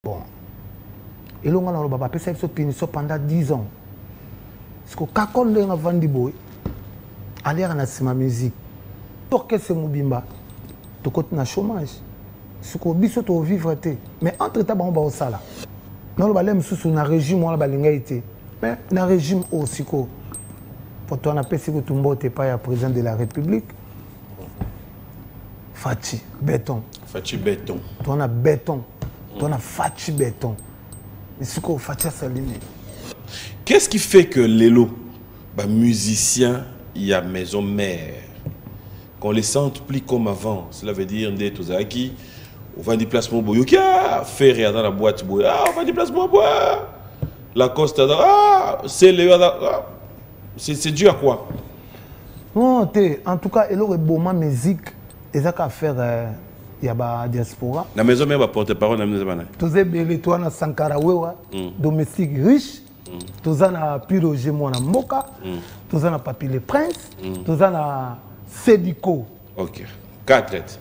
Bon. Et là, on a fait ça pendant 10 ans. Parce que quand on a vendu boy, aller à la musique, l'orchestre Moubimba, tu as chômage. Ce que tu as vivre. Mais entre-temps, on va au sala. Nous avons sous un régime, on a été. Mais un régime aussi. Pour toi, on a fait que tu n'es pas le président de la République. Fachi, béton. Fachi, béton. Tu as béton. Tu as Fachi, béton. Mais ce que Fachi, c'est liné. Qu'est-ce qui fait que Lelo, musicien, il y a maison mère, qu'on les sente plus comme avant? Cela veut dire, on va en déplacement, faire dans la boîte, on va en déplacement, la coste, c'est c'est dû à quoi? Non, en tout cas, il y a une musique, il y a qu'à faire. Il y a la diaspora. La maison mère va porter parole dans la maison. Tous les toi na Sankara Wewa, domestique riche. Tous na Piroge Mona Moka. Tous na Papi le Prince. Tous na Sédico. Ok. 4 lettres.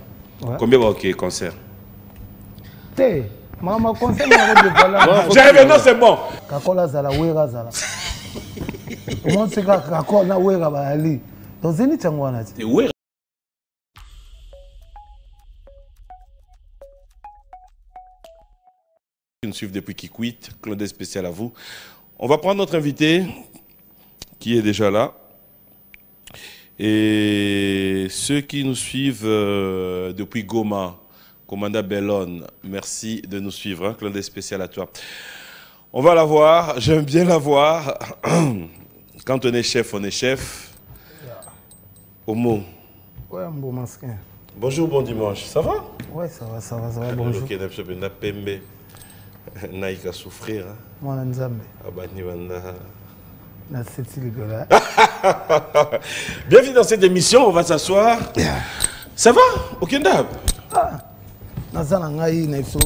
Combien va au concert? Maman concert na j'arrive, non, c'est bon. Kakola Zala Wera Zala. Comment c'est Kakola Wera Bali? Dans Zénith Changwana. Qui nous suivent depuis Kikwit, Claude spécial à vous. On va prendre notre invité qui est déjà là. Et ceux qui nous suivent depuis Goma, Commanda Bellone, merci de nous suivre. Hein, Claude spécial à toi. On va la voir, j'aime bien la voir. Quand on est chef, on est chef. Homo. Ouais, un beau masquin. Bonjour, bon dimanche. Ça va? Ouais, ça va, bonjour. Naïka souffrir. Moi, Nzambe. Bienvenue dans cette émission, on va s'asseoir. Ça va? Aucun dab? Nazana ngai naiso.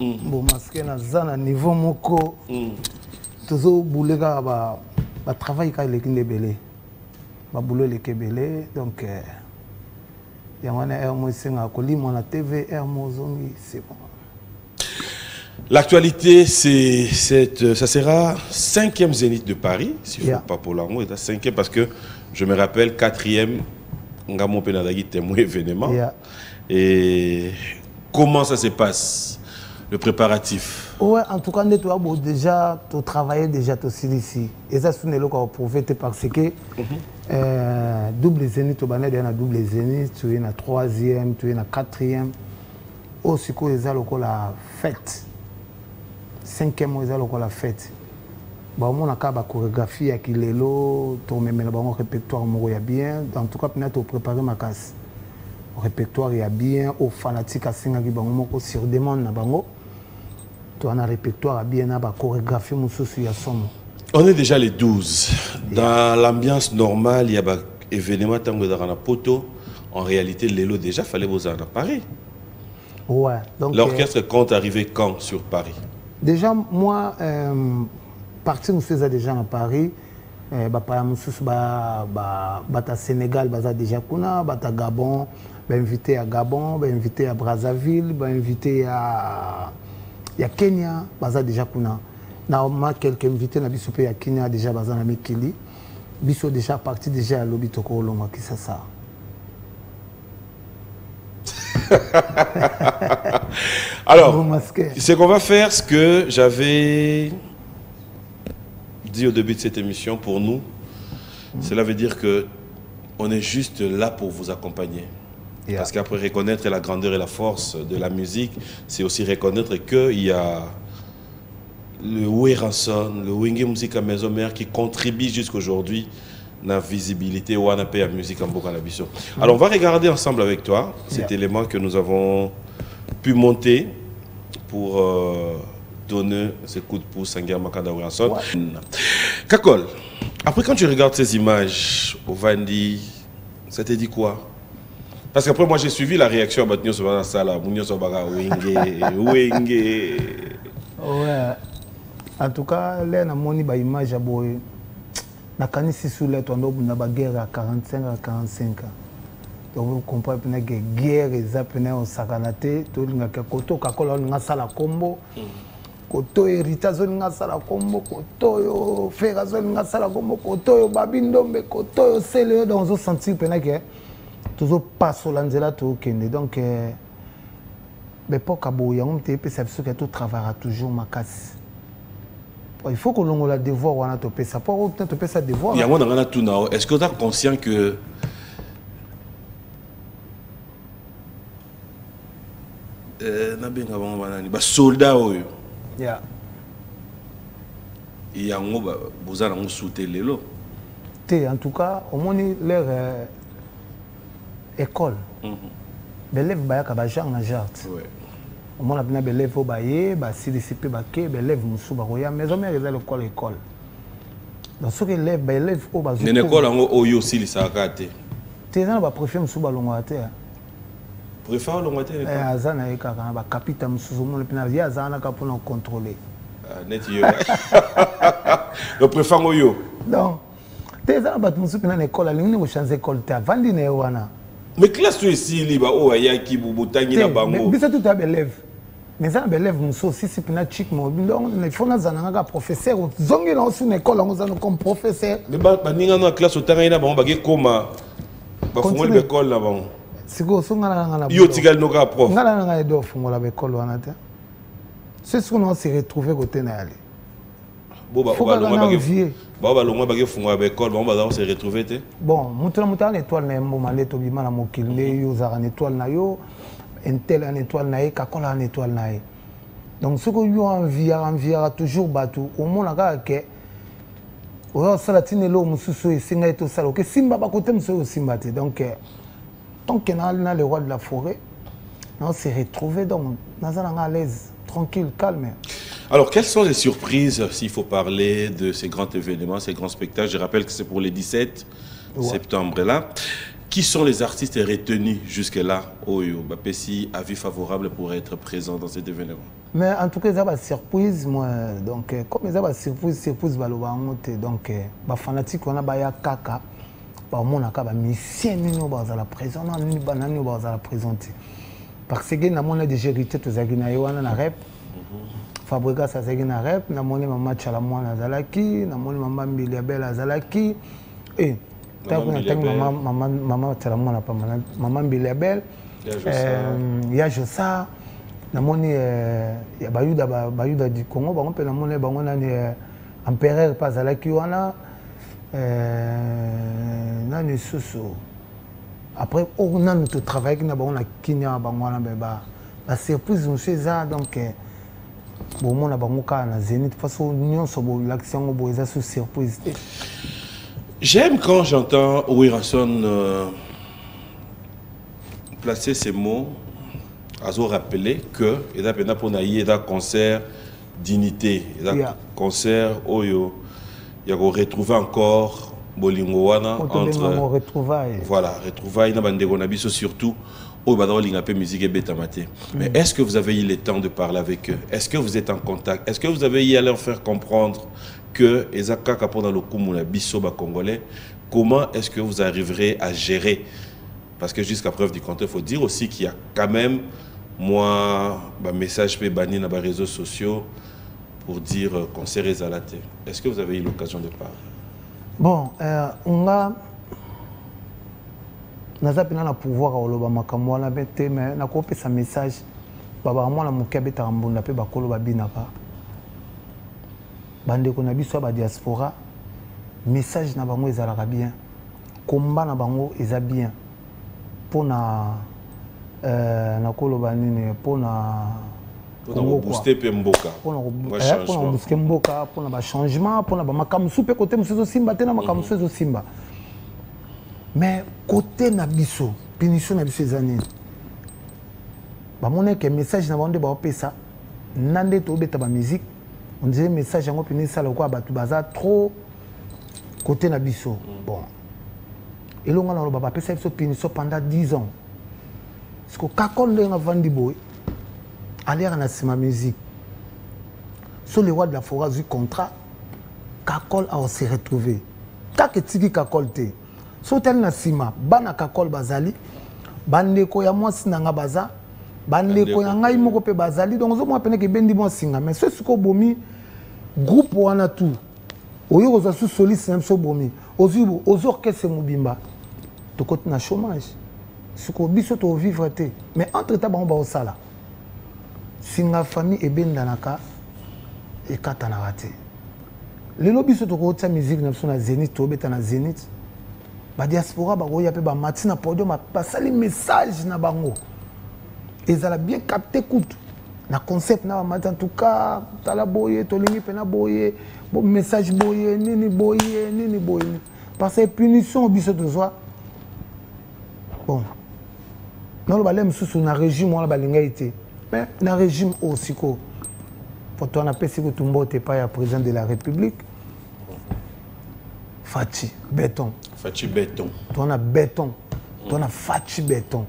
Bon masqué nazana niveau moko. Toujours boulega ba travail ka le kindebele. Ba boulot le kebele donc yamana er mo singa ko limo na TV er mo zongi c'est bon. L'actualité, ça sera 5e Zénith de Paris, s'il ne faut pas pour l'amour, 5e parce que je me rappelle 4e, Ngamon Penadagi témoin événement. Et comment ça se passe, le préparatif? Ouais, en tout cas, tu as déjà travaillé déjà ici. Et ça, c'est ce qu'on prouvé parce que double Zénith, tu as un double Zénith, tu es un 3e, tu es un 4e. Aussi, tu as la fête. 5e mois à la fête. On a une chorégraphie qui est là, un répertoire bien. En tout cas, on a préparé ma casse. Le répertoire est bien, aux fanatiques sur demande. On a un répertoire bien, une chorégraphie. On est déjà les 12. Dans l'ambiance normale, il y a un événement dans la poto. En réalité, l'élo déjà, il fallait vous en Paris. Ouais. L'orchestre compte arriver quand sur Paris? Déjà, moi, parti nous faisons déjà à Paris. Bata Sénégal, déjà kuna, bata Gabon, invité à Gabon, invité à Brazzaville, invité à Kenya, déjà kuna. Normalement, quelques invités na bisopé à Kenya déjà na Mikili. Biso déjà parti déjà à Lobitoko Oloma qui ça. Alors, ce qu'on va faire, ce que j'avais dit au début de cette émission, pour nous, cela veut dire que on est juste là pour vous accompagner. Parce qu'après reconnaître la grandeur et la force de la musique, c'est aussi reconnaître qu'il y a le Weranson, le Wenge Musique à Maison Mère qui contribue jusqu'aujourd'hui la visibilité ou à la musique en Bokanabiso. Alors on va regarder ensemble avec toi cet élément que nous avons pu monter pour donner ce coup de pouce à Nguer Makanda Weranson. Kakol, après quand tu regardes ces images au Vandi, ça te dit quoi? Parce qu'après moi j'ai suivi la réaction à Batnio sur la salle, Mounio Sobaga, Wenge. Ouais. En tout cas, là, on a monté une image à na kanisi sous les tondo na guerre à 45 à 45 ans. Donc vous comprenez que guerre eza pena au sakanate to linga ka koto kakola nga sala kombo koto erita zo nga sala kombo koto yo fera zo nga sala kombo koto yo babindombe koto yo sele dans zo sentir pena que toujours pas sur l'anzela to kende donc mais pour kabo ya ngomte pe ça que tout travaillera toujours makasi. Il faut que l'on la devoir on a topé ça pour topé ça devoir. Ya ngona ngana tout nao est-ce que tu es conscient que nabenga bango banani ba soldat oyo ya yango bozala ngo souter lelo te en tout cas au moni leur école bélève bayaka ba genre na jart au mona bina bélève o baye ba CDCP ba ke bélève musu ba koya maison mère eza l'école donc ce que élève ba élève o ba zo ne école ngo oyo sili sakate te na ba préfet musu ba longo ate préfère le moitié de temps. Azana et kaka ba capitaine musuzumo le pina ya azana ka pour contrôler. Net yo. Le préfère yo. Donc teza ba musu pina na école alingi ko changer école ta vandi na wana. Mais classe tu ici liba o ya ki bubutangi na bango. Mais bisa tout a élève. Mais ça élève musu aussi si pina chic mo donc il faut na zana ka professeur zongi na aussi na école ngo zana comme professeur. Mais ba ninga na classe otanga ina bango ba ke koma ba fungoli l'école na bango. Siko sungana ngana yo tigal no ka prof ngana ngana do fungola be kolo wana te c'est ce qu'on s'est retrouvé côté na ali bo ba ba longa ba ke fungola be kolo ba ba s'est retrouvé te bon mutala na étoile na mbo maleto bima na mokilne yo za na étoile na yo intel en étoile na e kakola en étoile na e donc ce que yo envia toujours batou au monde ka ke o salatine lo mususu e singa eto sala ke simba ba côté mususu simba te donc tant qu'on a le roi de la forêt, on s'est retrouvé donc dans un à l'aise, tranquille, calme. Alors, quelles sont les surprises s'il faut parler de ces grands événements, ces grands spectacles? Je rappelle que c'est pour les 17 septembre là. Qui sont les artistes retenus jusque-là au Bapessi, avis favorable pour être présent dans cet événement? Mais en tout cas, ça va surprise moi. Donc, comme ça va surprise donc, les fanatiques on a baya kaka. Mon akaba musicien nous baza la présent ni banani baza la présenter parce que na mona de hérité to zagina yoana na rep fabrica sa zagina rep na mona mama chala mwana zalaki na mona mama Mbiliabel zalaki et ta kuna tangi mama chala mwana pa mama Mbiliabel ya Josa na mona ya bayuda du Congo bango pe na mona bango nani empereur pa zalaki wana nani soso après on a notre travail qui n'a pas on a kinya bangwana beba la surprise monsieur ça donc bon mon a bangoka na Zénith façon union so l'action bo eza sous surprise. J'aime quand j'entends Ouirason placer ces mots à se rappeler que il a pena pour naïe da concert dignité da concert oyo il y a retrouver encore bolingo wana entre retrouvailles na bandeko na biso surtout au badao lingapé musique et betamate. Mais est-ce que vous avez eu le temps de parler avec eux? Est-ce que vous êtes en contact? Est-ce que vous avez eu à leur faire comprendre que ezaka kapona lokumu na biso ba congolais, comment est-ce que vous arriverez à gérer? Parce que jusqu'à preuve du contraire, il faut dire aussi qu'il y a quand même moi ba message pe banni na ba réseaux sociaux pour dire concert ezalate. Est-ce que vous avez eu l'occasion de parler? Bon, on a na pouvoir oloba makambo wana bete mais na kope sa message baba mwana mukabe tambunda pe bakolo babina pa bande ko na biso ba diaspora message na bango ezalaka bien komba na bango eza bien pona na koloba nini pona pour booster pe mboka pour booster mboka pour ba changement pour ba makambo soupe côté musuzo simba tena makambo musuzo simba. Mais côté nabiso, punition nabiso ezani. Ba mona que message na bande ba pesa nande to beta ba musique, on disait message yango puni sala ko abatu baza trop côté nabiso. Bon. Et longa na ba pesa biso punition pendant 10 ans. Parce que kakon le nga vandi boy aller na sima musique. Sur les rois de la forêt du contrat, kakol a se retrouvé. Kaketiki kakol te. So tel na sima bana kakol bazali bandeko ya mwasi nanga baza bandeko ya ngai moko pe bazali donc zo mo pene ke bendi mo singa mais ce ko bomi groupe wana tout oyo ko za su soliste même so bomi ozibo ozo orchestre mobimba to côté na chômage ce ko biso to vivre te mais entre temps ba o sala singa famille e bendanaka e katana rate lelo biso to ko tia musique na so na Zénith to beta na Zénith ba diaspora ba koya pe ba matina podium ba sali message na bango ezala bien capté kutu na concept na ba matin en tout cas tala boye to lingi pe na boye bon message boye nini boye parce que punition biso to zo bon non le balem sous na régime wala balinga été mais na régime aussi ko pour toi na pesi ko tumbo te pas ya président de la République Fachi béton toi na béton toi na Fachi béton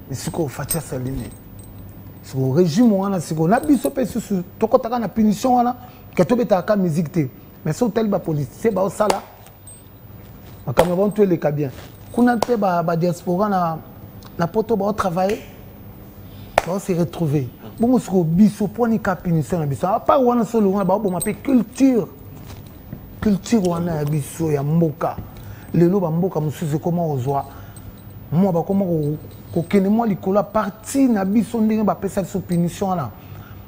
mais ce ko Fachi saline ce ko régime wana ce ko na biso pe sous to ko taka na punition wana que to beta ka musique te mais so tel ba politicien ba sala makama bon tu les ka bien kuna te ba diaspora na poto ba travailler ba se retrouver bon ce ko biso poni ka punition na biso pas wana solo wana ba bon m'appelle culture wana ya biso ya mboka lelo ba mboka mususu comment ozwa moi ba comment ko kene moi likola parti na biso ndenge ba pesa so punition na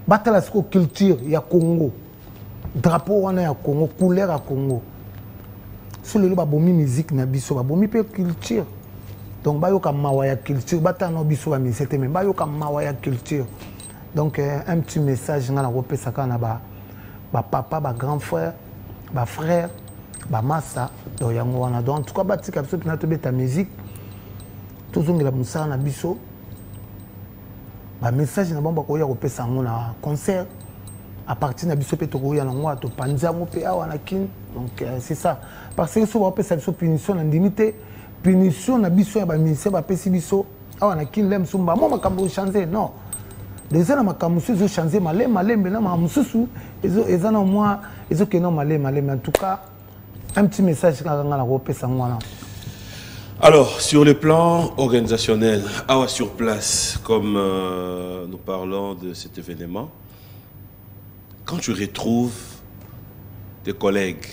batala ce culture ya Congo drapeau wana ya Congo couleur ya Congo so lelo ba bomi musique na biso ba bomi pe culture donc ba yo ka mawa ya culture batala no biso ba misete mais ba yo ka mawa ya culture donc un petit message ngana ko pesa kana ba papa ba grand frère ba frère ba massa do yango wana donc en tout cas batika biso pina to beta musique tozongela musala na biso ba message na bomba ko ya ko pesa ngo na concert à partir na biso pe to ko ya na ngo to panza ngo pe awa na kin donc c'est ça parce que so ba pesa biso punition na limité punition na biso ya ba ministère ba pesi biso awa na kin lem sumba mo makambo changer non les gens makambo so changer malembe na mamususu ezo na moi ezo ke non malembe en tout cas un petit message quand on a repéré ça moi. Alors, sur le plan organisationnel, sur place, comme nous parlons de cet événement, quand tu retrouves tes collègues,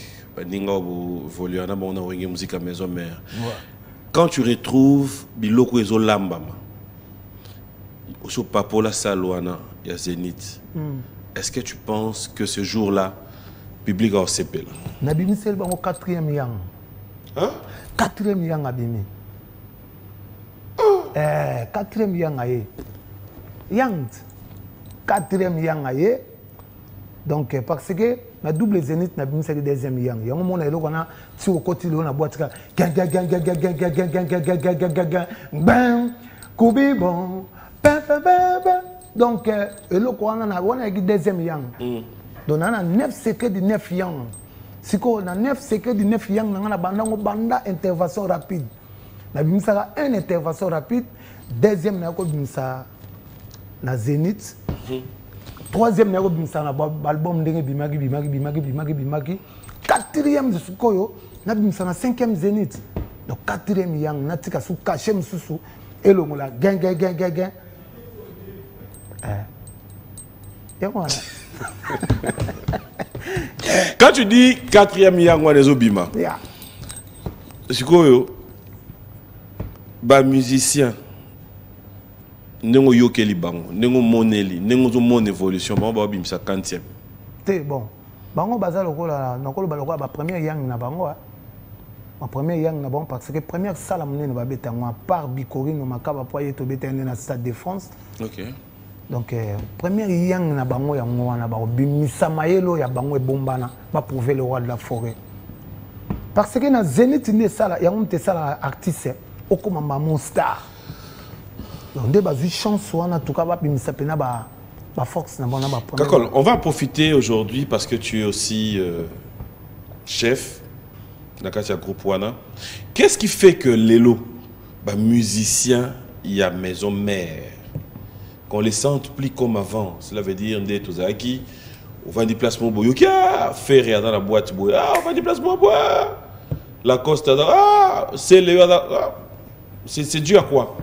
quand tu retrouves Biloko Ezo Lambama, Papola Salouana, il y a Zénith, est-ce que tu penses que ce jour-là, public au CP. Nabimi c'est le 4e yang. Hein? 4e yang abimi. 4e yang aye. Yang 4e yang aye. Donc parce que na double Zénith nabimi c'est le 2e yang. Yang mon elo kana ti au côté lo na boîte bam kubi bon. Donc elo kana na wana ki 2e yang. Donc, on a 9 secrets de 9 yang. Si on a 9 secrets de 9 yang, on a banda intervention rapide. On a une intervention rapide. Deuxième, on a na Zénith. Troisième, on a album de Bimagi. Quatrième, on a 5e Zénith. Donc, 4e yang, on a tika sous caché sous et le moula gain. Et voilà. Quand tu dis 4e yang des Obima, c'est quoi ba musicien nengo yokeli bango nengo moneli nengo mon évolution ba bim sa 40e. Té bon. Bango bazalo kola nakolo baloko ba première yang na bango. Ma première yang na bango parce que première salle monene ba betango à part Bikori no makaba po yeto betane na Stade de France. OK. Donc première yang na bango ya ngwana ba bimisa mayelo ya bango ebombana ba prouver le roi de la forêt parce que na Zénith ne sala ya on te sala artiste okoma mon star donc de bazu chance wana tout cas ba bimisa pena ba force na bona ba première. D'accord, on va profiter aujourd'hui parce que tu es aussi chef na Katia groupe wana. Qu'est-ce qui fait que Lelo ba musicien il y a maison mère qu'on les sente plus comme avant? Cela veut dire d'être aux acquis, on va des placements boyo qui a fait rien dans la boîte boyo, on va des placements boyo, la coste c'est le c'est dû à quoi?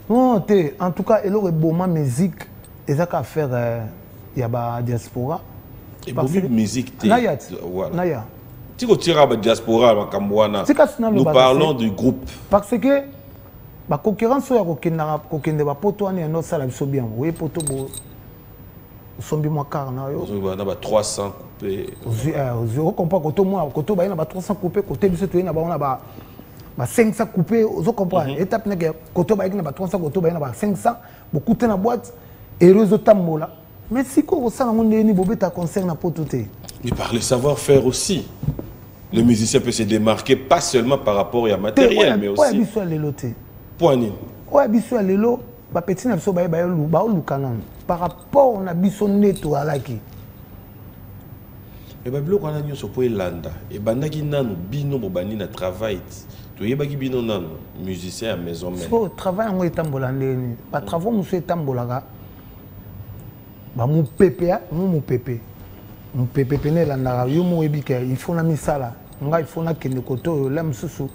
Non, en tout cas, il y a une musique, il y a faire il y a la diaspora. Et beaucoup de musique, voilà. Si tu tires la diaspora, nous parlons du groupe. Parce que la concurrence, c'est que les potos sont bien. Oui, potos sont bien. On a 300 coupés. On comprend que tout le monde a 300 coupés, côté de on a 500 coupés. On comprend. Étape côté de 300 coupés, on a 500. Beaucoup de boîte et résultat là. Mais si on a un concert na potos. Mais par le savoir-faire aussi. Le musicien peut se démarquer pas seulement par rapport à matériel, mais aussi. Point. Par rapport à biso neto alaki. Et bah bloc on a nyonso po elanda. Et bandaki nanu bino bobani na travail. To yebaki bino nanu musicien à maison même. So travail ngo etambola ndeni. Ba travaux muso etambolaka. Ba mu pépé, mu pépé. Mon pépé pene la yo mo ebika il faut na misala nga il faut na kende koto la msusu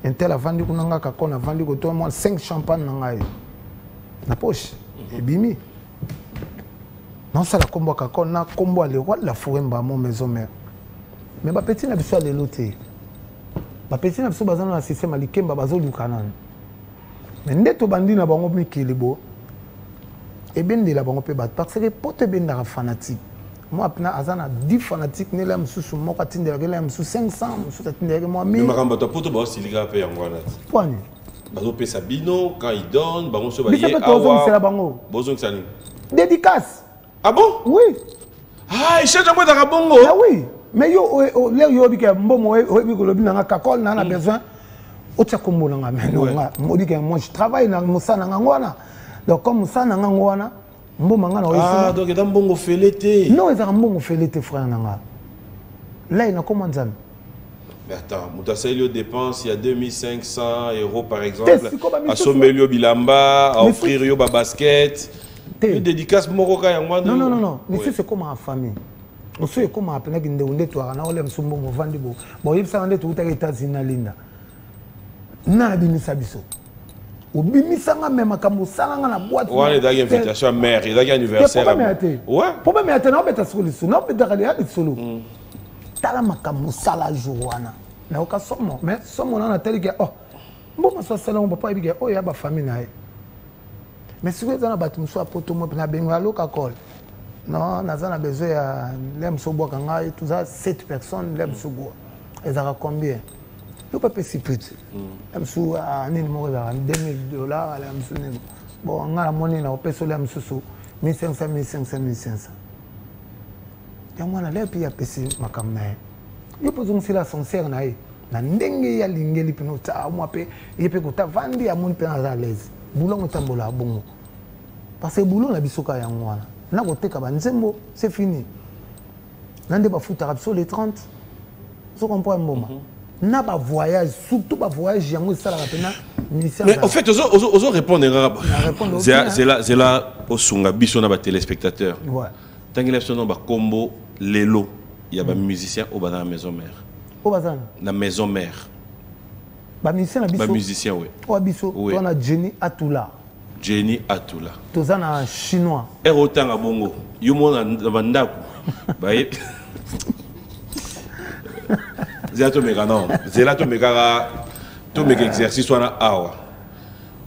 intel avandi kunanga kakona avandi koto moi 5 champagne na ngai na poche ebimi non ça la combo kakona combo le roi la foremba mon maison mère mais ba petit na biso le loté ba petit na biso bazana na système alikemba bazo lukana mais ndeto bandi na bango mikilibo ebende la bango pe bat parce que pote benda fanatique. Moi, j'ai 10 fanatiques, je suis 500, je suis moi 1000. Mais je suis quand il donne, dédicace. Ah bon? Oui. Ah, il cherche un peu de bongo. Ah oui. Mais yo, moi je travaille dans Moussa. Donc comme Moussa ah, donc il y a un bon félété. Non, il y a un bon félété, frère. Là, il y a comment ça? Mais attends, Moutasseli dépense, il y a 2500 € par exemple. À Somelio Bilamba, à offrir Yoba Basket. Une dédicace Moroka Yangwa. Non. Mais c'est comme en famille. On sait comment appeler Gindé, toi, on a un sombo, on vend des beaux. Bon, il s'en est tout à l'États-Unis. N'a pas sabiso. Au bimisanga même quand musanga na boîte. Ouais, il y a une invitation mère, il y a un anniversaire. Ouais. Pourquoi mais attends, on peut solution, on peut regarder avec solo. Tala makamu sala joana. Na oka somo, mais somo na teli que oh. Bon ma sala on papa biga oh ya ba famille na. Mais si vous êtes dans batu mso poto mo na benga loka call. Non, na zana besoin ya lem so boka ngai tout ça 7 personnes lem so boka. Ils ont combien? Je ne peux pas si petit. Je suis à $2,000. Bon, on a la monnaie, on peut soler 1500, 1500, 1500. Et moi, je suis à PC, ma caméra. Je peux aussi la sincère. Je suis à l'ingéli, je peux vendre à mon père à l'aise. Boulon est un bon bon. Parce que boulon est bisoka yangwana. Na côté kabanzembo, c'est fini. Nande ba foot arabe sur les 30. Vous comprenez un moment. N'a pas voyage, surtout pas voyage, mais en fait, aux répondre c'est là au Sungabi sur les téléspectateurs. Tant qu'il y a un combo Lelo, il y a des musiciens au la maison mère. La maison mère. Musicien, oui. On a Jenny Atula. Jenny Atula. Tu as un chinois. Et autant à Bongo. Yumon na Bandaku. Zélato mega non, zélato mega tout mega exercice soit na awa.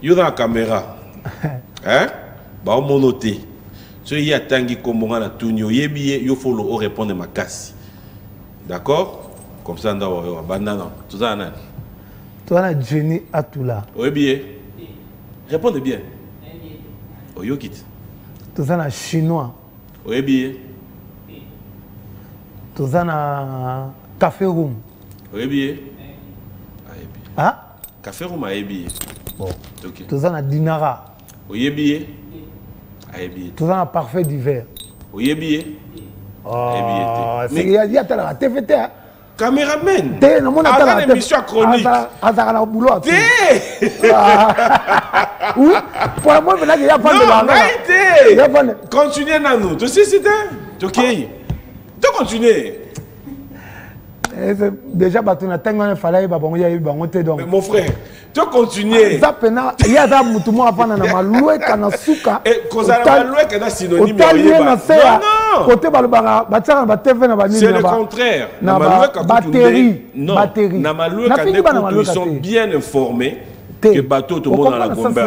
Yo dans la caméra, hein? Ba o monoté. So y a tangi kombonga na tunyo yebi yo follow o répondre ma casse. D'accord? Comme ça nda wa banana. Tout ça nan. Toi na Jenny Atula. Oui bien. Répondez bien. Oh yo kit. Tout ça na chinois. Oui bien. Tout ça na Café Room. Oui bien. Ah? Café Room a bien. Bon. OK. Tout ça na Dinara. Oui bien. Tout ça na Parfait d'hiver. Oui bien. Oh, mais il y a la TVT. Caméraman. T'es non mon attends émission chronique. Azara na boulot. Oui. Pour moi il y a pas de l'argent. Continuez na nous. Tu sais c'était OK. Tu continues. Déjà, il fallait que mon frère, Tu continues. Zapena, il y a des gens qui ont fait un maloué qui ont souka. Et quand ça a maloué qui est synonyme. Non, c'est le contraire. Batterie. Na maloué qui sont bien informés que bateau tout le monde dans la Gombe.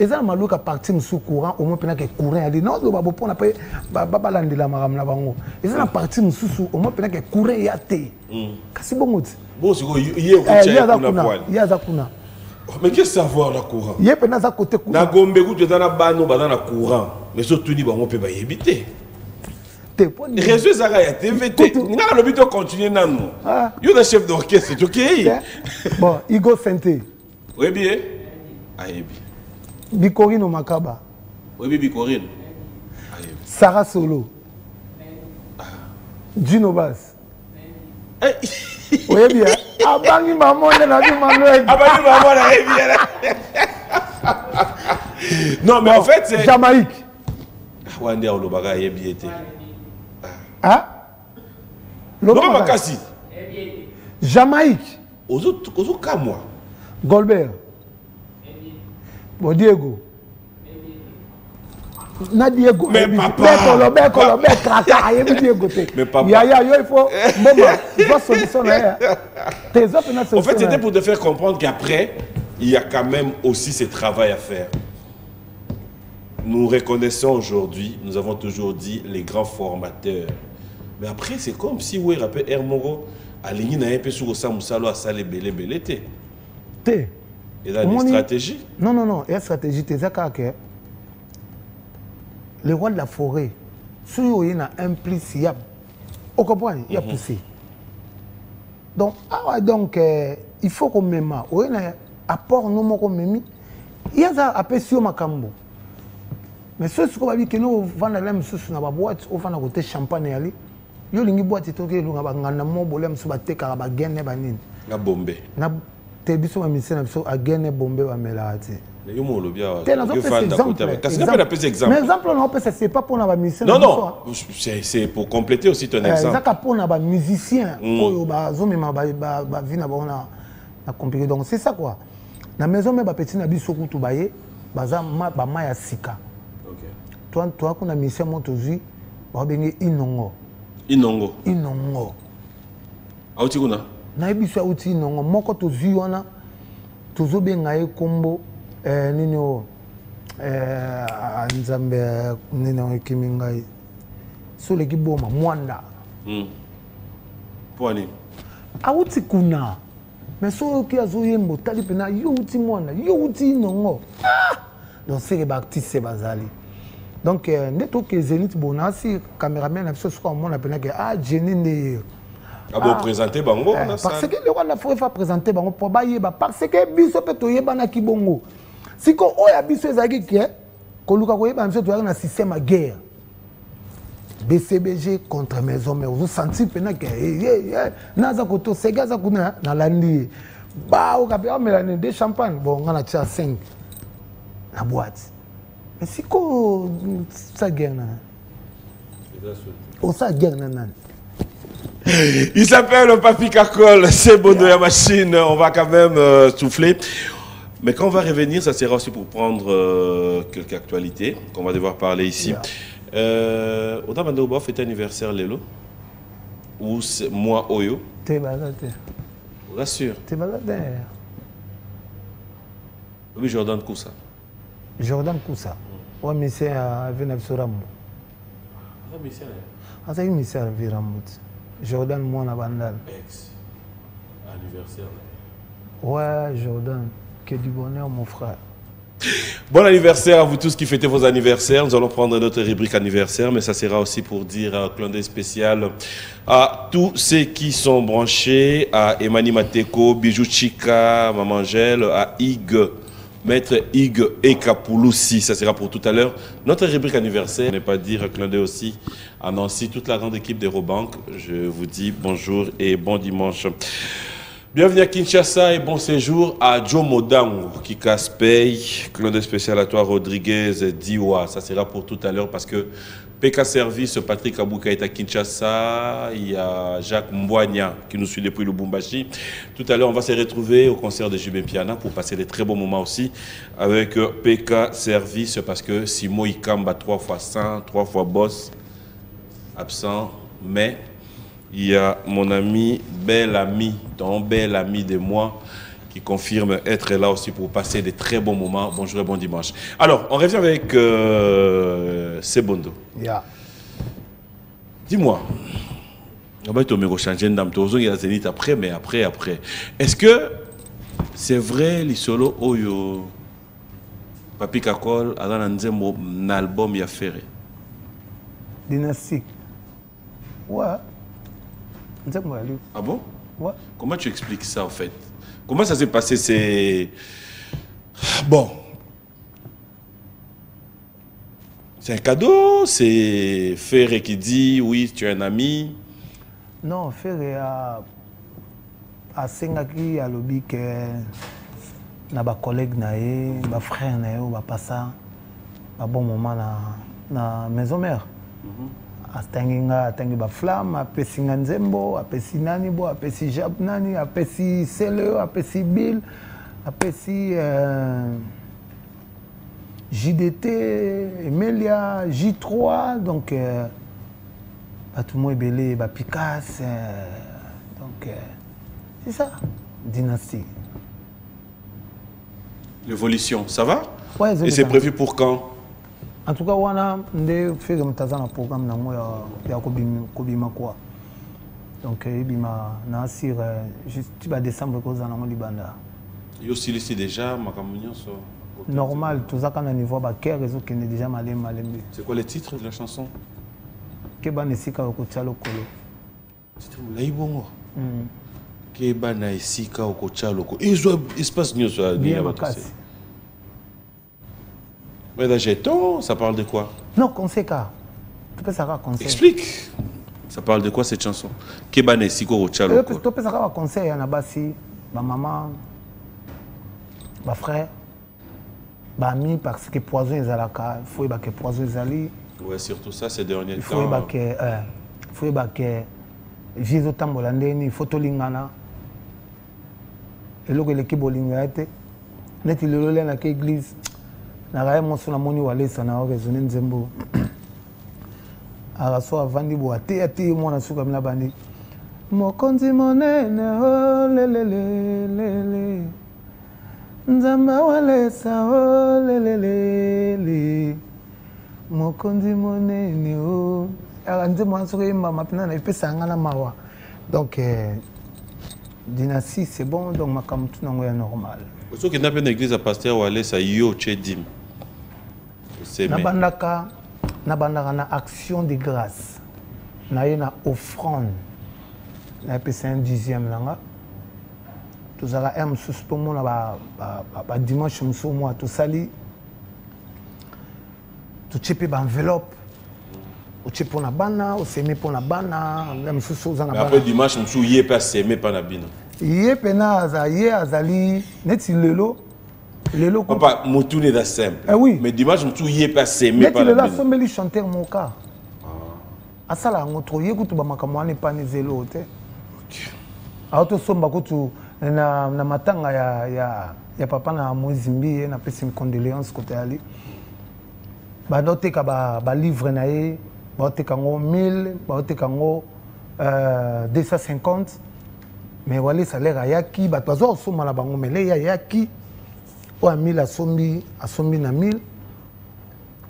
Et ça, je suis parti sous courant, au moins que courant. Il dit non, je ne vais pas balancer la maram là-bas. Et ça, parti sous, au moins que courant y a été. Qu'est-ce que bon c'est il y a Zakuna. Mais qu'est-ce que ça va la courant? Il y a un côté courant. Na Gombe, tu es dans la courant. Mais surtout, tu ne peux pas y éviter. Les réseaux Zara ya TVT. Il y a le but de continuer. Il y a le chef d'orchestre, c'est OK. Bon, Igo Santé. Oui, bien. Bikorino Makaba. Oui, Bikorino. Sarah Solo. Gino Bass. Oui, bien. Abangi maman, on a dit maman. Abangi maman, on a bien. Non, mais en fait, c'est. Jamaïque. Wanda Olobaga est bien été. Hein? Loba Makassi. Jamaïque. Ozo Kamwa. Golbert. Bon, Diego. Na Diego. Mais papa. Mais papa. Il faut. Il faut solutionner. En fait, c'était pour te faire comprendre qu'après, il y a quand même aussi ce travail à faire. Nous reconnaissons aujourd'hui, nous avons toujours dit, les grands formateurs. Mais après, c'est comme si vous rappelez Hermoro, aligné n'a un peu sur le Samoussalo à Salé Belé Belé. Il y a une stratégie. Non, il y a une stratégie. Le roi de la forêt, si il y a un implice, il y a poussé. Donc, il faut qu'on mette un apport non comme il y a un peu sur Makambo. Mais ceux qui ont dit que nous vendons la boîte, on va côté champagne ali. Yo lingi boîte to ke lunga bangana mo bolem so bateka ba gene banini. Na bombe. Na te biso ma mission biso a gene bombe ba melati. Yo mo lo bia. Que exemple. Qu'est-ce qu'on appelle un exemple? Mais exemple on peut c'est pas pour na ba mission. Non, c'est pour compléter aussi ton exemple. Ça pour na ba musicien oyo ba zo mema ba vi na ba na compliqué donc c'est ça quoi. Na maison me ba petit na biso kutu baye baza ba maya sika. OK. Toi qu'on a mission motozi ba bengi inongo. Inongo. Auti kuna? Na ebiso auti inongo moko tozi wana tozo benga e kombo nini o nzambe nini o kimingai so le kiboma mwanda. Poani. Auti kuna. Mais so ki azo yembo tali pena yo uti mwanda, yo uti inongo. Donc c'est les artistes c'est bazali. Donc, neto que Zénith Bonassi, caméraman, la chose qu'on a appelé que Jenny. Ah bon, présenter Bango. Parce que le roi n'a pas présenter Bango pour bailler, parce que Biso peut y avoir qui bongo. Si qu'on a Biso Zagi qui est, qu'on lui a dit que un système à guerre. BCBG contre mes hommes, vous sentez que Naza Koto, Segaza Kuna, dans l'année. Bah, on a fait des champagne. Bon, on a tiré 5 la boîte. Mais si quoi ça gagne? Ça gagne. Il s'appelle Papi Kakol, c'est Bonoya Machine. On va quand même souffler. Mais quand on va revenir, ça sera aussi pour prendre quelques actualités qu'on va devoir parler ici. Oda Mandoba fête anniversaire Lelo. Ou c'est moi Oyo. T'es malade. Rassure. T'es malade. Oui, Jordan Koussa. Jordan Koussa. Oui, mais c'est à Venabsoram. Ah, mais c'est là. Ah, c'est une mission à Viramut. Jordan Mona Bandal. Ex. Anniversaire. Ouais, Jordan. Que du bonheur, mon frère. Bon anniversaire à vous tous qui fêtez vos anniversaires. Nous allons prendre notre rubrique anniversaire, mais ça sera aussi pour dire un clin d'œil spécial à tous ceux qui sont branchés, à Emani Mateko, Bijou Chika, Maman Angèle, à Hugues. Maître Hugues Ekapouloussi, ça sera pour tout à l'heure. Notre rubrique anniversaire, n'est pas dire un clin d'œil aussi à Nancy, toute la grande équipe d'Aerobank. Je vous dis bonjour et bon dimanche. Bienvenue à Kinshasa et bon séjour à Joe Modango qui casse paye. Clin d'œil spécial à toi Rodriguez Diwa, ça sera pour tout à l'heure parce que PK Service, Patrick Abouka est à Kinshasa. Il y a Jacques Mbouania qui nous suit depuis Lubumbashi. Tout à l'heure, on va se retrouver au concert de JB Piana pour passer des très bons moments aussi avec PK Service parce que Simo Ikamba, 3 fois 100, 3 fois boss, absent. Mais il y a mon ami, bel ami, ton bel ami de moi, qui confirme être là aussi pour passer des très bons moments. Bonjour et bon dimanche. Alors, on revient avec Sebondo. Yeah. Dis-moi, on va te changer d'âme. Il y a Zénith après, mais après. Est-ce que c'est vrai, les solos, Oyo, Papi Kakol, a un album il a fait? Dynastique. Ouais. Ah bon? Ouais. Comment tu expliques ça, en fait? Comment ça s'est passé? C'est... Bon. C'est un cadeau? C'est Ferré qui dit, oui, tu es un ami? Non, Ferré a Sengaki a lobby que na ba collègue nae, ba frère nae ou ba passa ba bon moment na maison mère. Atangi ba flamme, apesi nzembo, apesi nani bo, apesi jab nani, apesi sele, apesi bill, apesi JDT, Emilia, J3, donc tout le monde est belé, Picasso, donc c'est ça, dynastie. L'évolution, ça va? Ouais, et c'est prévu pour quand? En tout cas, on a fait un programme de quoi. Donc, il m'a assuré juste décembre que nous Libanda. Il y a aussi ici déjà, normal, tout ça quand on niveau backer, réseau qui est déjà malé. C'est quoi le titre de la chanson? Keba Nesika Okochalo Kolo. C'est Laibongo. Keba Nesika Okochalo Kolo. Il se passe mieux sur la bien. Mais là, jeton, ça parle de quoi? Non, conseil. Tu peux savoir conseil. Explique. Ça parle de quoi cette chanson? Kebane Siko Ochalo. Tu peux savoir conseil à Nabasi, ma maman, ma frère, ma amie, parce que poison est à la carte. Il faut que poison est allé. Ouais, surtout ça, ces derniers temps. Il faut que Jésus Tambolandeni, il faut que Lingana. Et là, l'équipe Bolingate, net il est là dans l'église. Naraye mosu na moni wale sana raisonner nzembo araso avandi bo ate mwana suka mina bandi mokonzi monene oh lelelele nzamba wale sa oh lelelele mokonzi monene oh aranze mwana suka imba mapina na ipesa ngana mawa donc dynastie c'est bon donc makamtu nango ya normal. Parce que n'a pas une église à pasteur wale sa yo chedim. Nabandaka na action de grâce. Na offrande. Na pesa un dixième langa. Tout ça est sous pour moi ba dimanche muso moi tout sali. Tout chepe ba enveloppe. O chepe pour na bana, o semi pour na bana, même sous na bana. Après dimanche muso yé pas semé pas na bina. Yé pena azali neti lelo. Papa, Moutou n'est pas simple. Oui. Mais dimanche, Moutou y est passé. Mais pas la somme les chanteur mon cas. Ah ça là, on trouve que tu vas m'accompagner pas les zélos. Ok. Ah tu sommes que tu na matanga ya papa na Mozimbi na pesi une condoléance côté ali. Ba noté ka ba livre na e, ba te kango 1000, ba te kango 250. Mais wale salaire yaki, ba tozo soma la bango mele ya yaki. Ou à 1000 à sombi na 1000.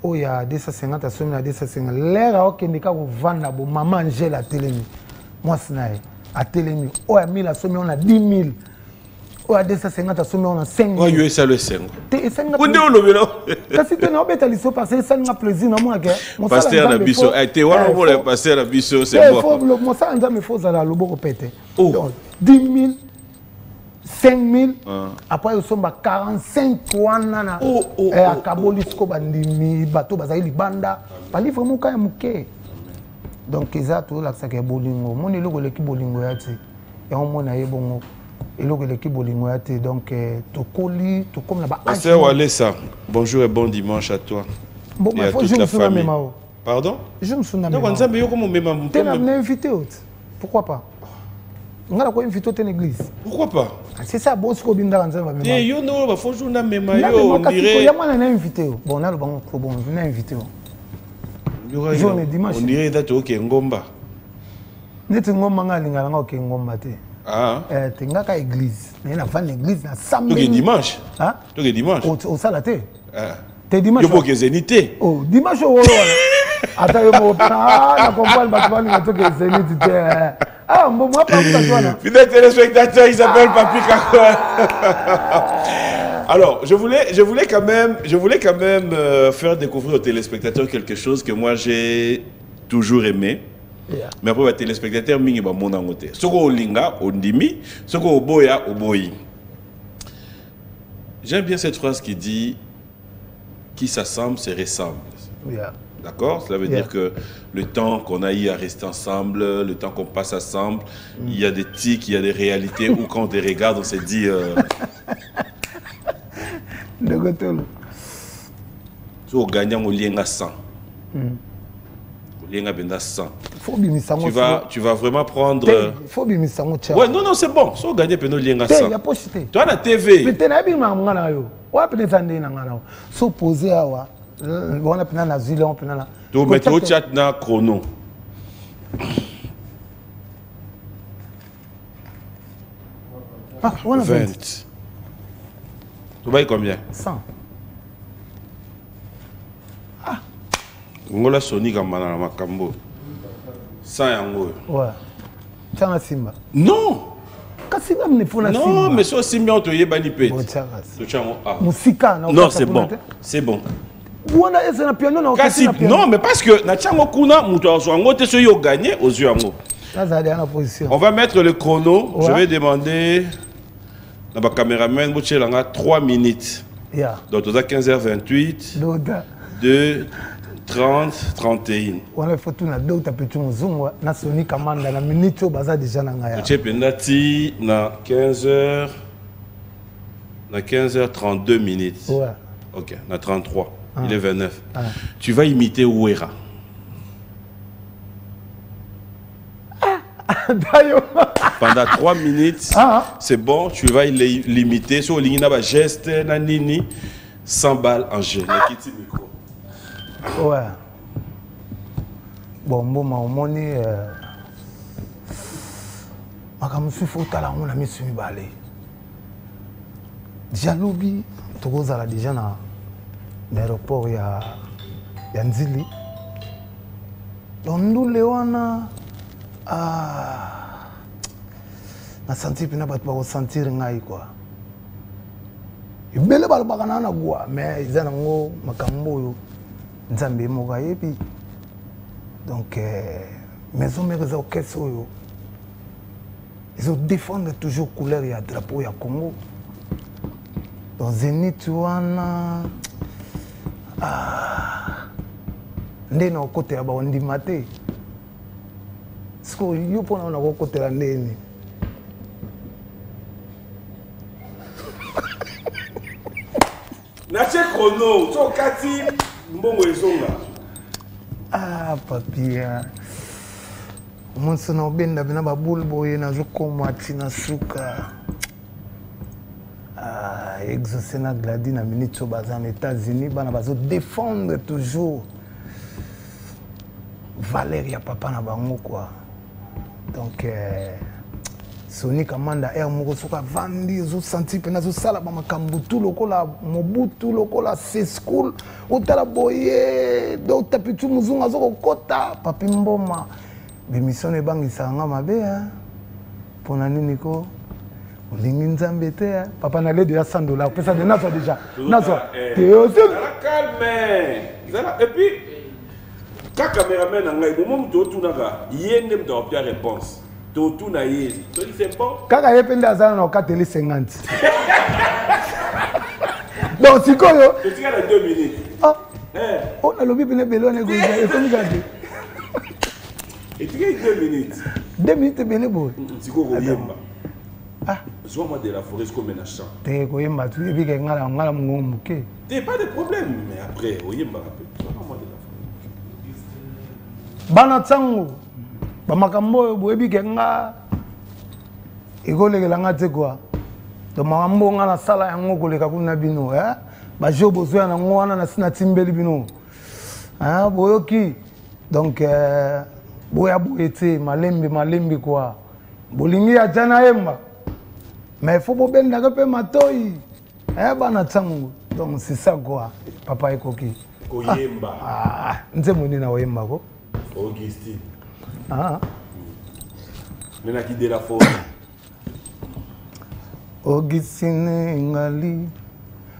Ou il y a 250 à sombi na 250. L'air à Okendika ou vendre bon maman Angèle à Télémi. Moi c'est à Télémi. Ou à 1000 à sombi on a 10 000. Ou à 250 à sombi on a 5 000. Oui, ça le 5. T'es 5 000. On est au lobby là. Parce que tu n'as pas été parce que ça n'a plaisir non moi que. Pasteur na biso. Tu vois on le pasteur na biso c'est bon. Il faut moi ça on me faut la lobo répéter. 10 000. 5 000, après ils sont à 45 wana à Kabolisko bandimi bateau bazali libanda ba livre mon ka muke donc ils tout là ça que bolingo mon eloko l'équipe bolingo ya ti et on mona yebongo eloko l'équipe bolingo ya ti donc to koli to comme là bas Pasteur Walesa, bonjour et bon dimanche à toi. Bon, et à toute la famille. Pardon? Je me souviens. Donc, on s'est comment même. Tu m'as invité. Pourquoi pas? On a invité à l'église. Pourquoi pas? C'est ça, bon, ce qu'on vient d'entendre. Yo, non, faut jouer dans mes maillots. On dirait. Il y a moi, on a invité. Bon, on a le bon, on a invité. On dirait d'être au Ngomba. Neti ngomba ngalinga nga ke ngomba te. Ah. Tenga ka église. Na fa l'église na samedi. Donc dimanche. Hein? Donc dimanche. Au sala te. Ah. Te dimanche. Yo boke zénité. Oh, dimanche o wala. Ata yo mo na comprendre ba twa ni to ke zénité te. Ah, moi pas ça toi là. Fidèle téléspectateur, il s'appelle Papi Kakwa. Alors, je voulais quand même faire découvrir aux téléspectateurs quelque chose que moi j'ai toujours aimé. Yeah. Mais après, les téléspectateurs, ils sont mon angoté. Ce qu'on linga, on dimi, ce qu'on boya, on boyi. J'aime bien cette phrase qui dit qui s'assemble se ressemble. Yeah. D'accord? Cela veut dire que le temps qu'on a eu à rester ensemble, le temps qu'on passe ensemble, il y a des tics, il y a des réalités où quand on te regarde, on se dit. So, gagnant au lien à 100. Tu vas vraiment prendre. Ouais, non, c'est bon. Si on gagne pendant lien à 100. Tu as la TV. Tu mets au chat na chrono. Ah, 20. Tu vas combien? 100. Ngola Sony Gamana Makambo. 100 yango. Ouais. Tchanga Simba. Non. Kasimba me faut la Simba. Non, mais so Simba on te yebani pe. Musika na. Non, c'est bon. C'est bon. Buona eza na piano na okasi. Non, mais parce que na tchango kuna muto azwango te so yo gagner aux yeux yango. On va mettre le chrono. Ouais. Je vais demander à ma caméraman Bouchelanga 3 minutes. Yeah. Donc on a 15h28. De 30, 31. On a fait tout na deux tapis muzungu na Sony Kamanda na minute au baza déjà na ngaya. Tu pendati na 15h na 15h32 minutes. Ouais. OK, na 33. Il est 29. Tu vas imiter Ouera. Pendant 3 minutes, c'est bon, tu vas l'imiter. Sur le ligne, geste, nanini, 100 balles en jeu. Le petit micro. Ouais. Bon, moi, je suis on a mis sur balai. Déjà, lobby, tu as déjà dans l'aéroport, il y a Nzili. Donc, nous, Léona, na sentir pina bat ba sentir ngai quoi ibele balo bakana na gwa mais izana ngo makambo yo nzambe mo ga yebi donc maison mère za orchestre yo ils ont défendre toujours couleur ya drapeau ya Congo dans Zénith wana ndena okote ya ba ondimate siko yo pona na okote la ndeni. Nache chrono, so kati mbongo ezonga. Ah papia. Monso na obenda bina ba bulbo ye na zokoma tina suka. Ah exaucer na gladi na minute baza na États-Unis bana bazo défendre toujours Valéria papa na bango quoi. Donc Sony Kamanda air moko soka vandi zo senti pena zo sala ba makambu tout lokola mobutu lokola c'est school otala boye do tapitu muzunga zo kokota papi mboma bemission e bangisa nga mabe pona nini ko olingi nzambe te papa na ledo ya $100 pesa de nazo déjà nazo te aussi calme et puis quand caméraman na ngai moment to tunaka yende mto apia réponse. Tout na yezi. Tu dis c'est bon. Kaka yepende azana na okateli 50. Donc sikoyo. Tu tiens les 2 minutes. Ah. On a lobi pene belone go ya ekomi gade. Et tu as 2 minutes. 2 minutes bene boy. Sikoyo yemba. Ah, sois-moi de la forêt comme un chant. Te ko yemba tu ebi ke ngala mungu muke. T'es pas de problème mais après o yemba rapide. Sois-moi de la forêt. bana tsango bamakambo boyebi kenga ekolekela nga te quoi to makambo nga na sala yango koleka kuna bino ba jo bozo na ngo wana na sina timbeli bino boyoki donc boya boyete malembe quoi bolingi ya jana yemba mais faut bobenda ka pe matoi bana tsango donc c'est ça quoi papa ekoki koyemba nze moni na oyemba ko Augustine mena ki de la faute Augustine ngali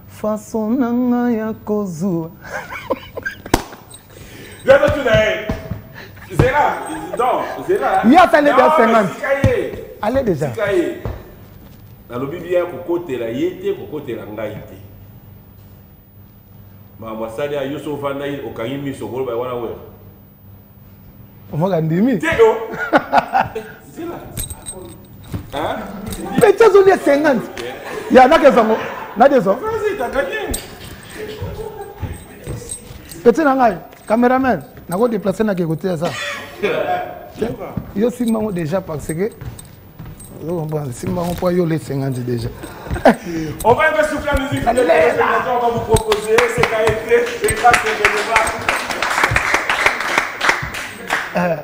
façon nanga ya kozua Lève tout d'ailleurs. C'est là. Non, c'est là. Il y a allé dans 50. Allez déjà. Dans le Biblia, kokote la yete, kokote la ngaite. Ma mwasali ya yoso vanda yi okangimi sokolo ba wana we. Omoga ndimi. Tego. C'est là. Hein? Mais tu as oublié 50. Il y a n'a que ça. N'a des autres. Vas-y, t'as gagné. Petit nangai. Caméraman, n'a pas déplacé na côté ça. Yo simba déjà parce que simba on peut yo les 50 déjà. On va aller souffler la musique. On va vous proposer c'est KFT, c'est grâce événement.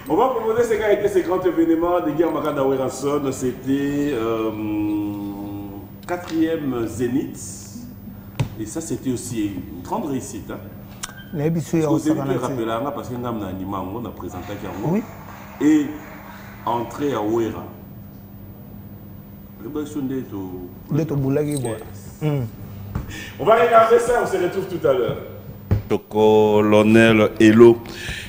On va proposer ce KFT, ces grands événements de Guerre Makanda Weranson. C'était 4e Zénith. Et ça c'était aussi une grande réussite. Hein. Parce que vous avez rappelé parce que nous avons présenté oui. Et entrée à Ouera. On va regarder ça, on se retrouve tout à l'heure. Le colonel Elo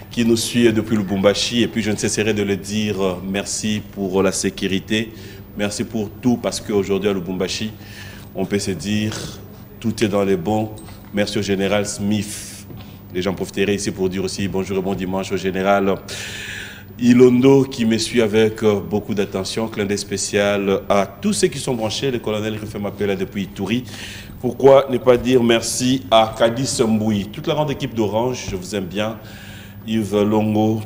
qui nous suit depuis le Lubumbashi et puis je ne cesserai de le dire merci pour la sécurité, merci pour tout parce qu'aujourd'hui à Lubumbashi on peut se dire tout est dans les bons. Merci au général Smith. Et j'en profiterai ici pour dire aussi bonjour et bon dimanche au général Ilondo qui me suit avec beaucoup d'attention. Clin d'œil spécial à tous ceux qui sont branchés. Le colonel Rufé m'appelle depuis Touri. Pourquoi ne pas dire merci à Kadis Mboui, toute la grande équipe d'Orange, je vous aime bien. Yves Longo,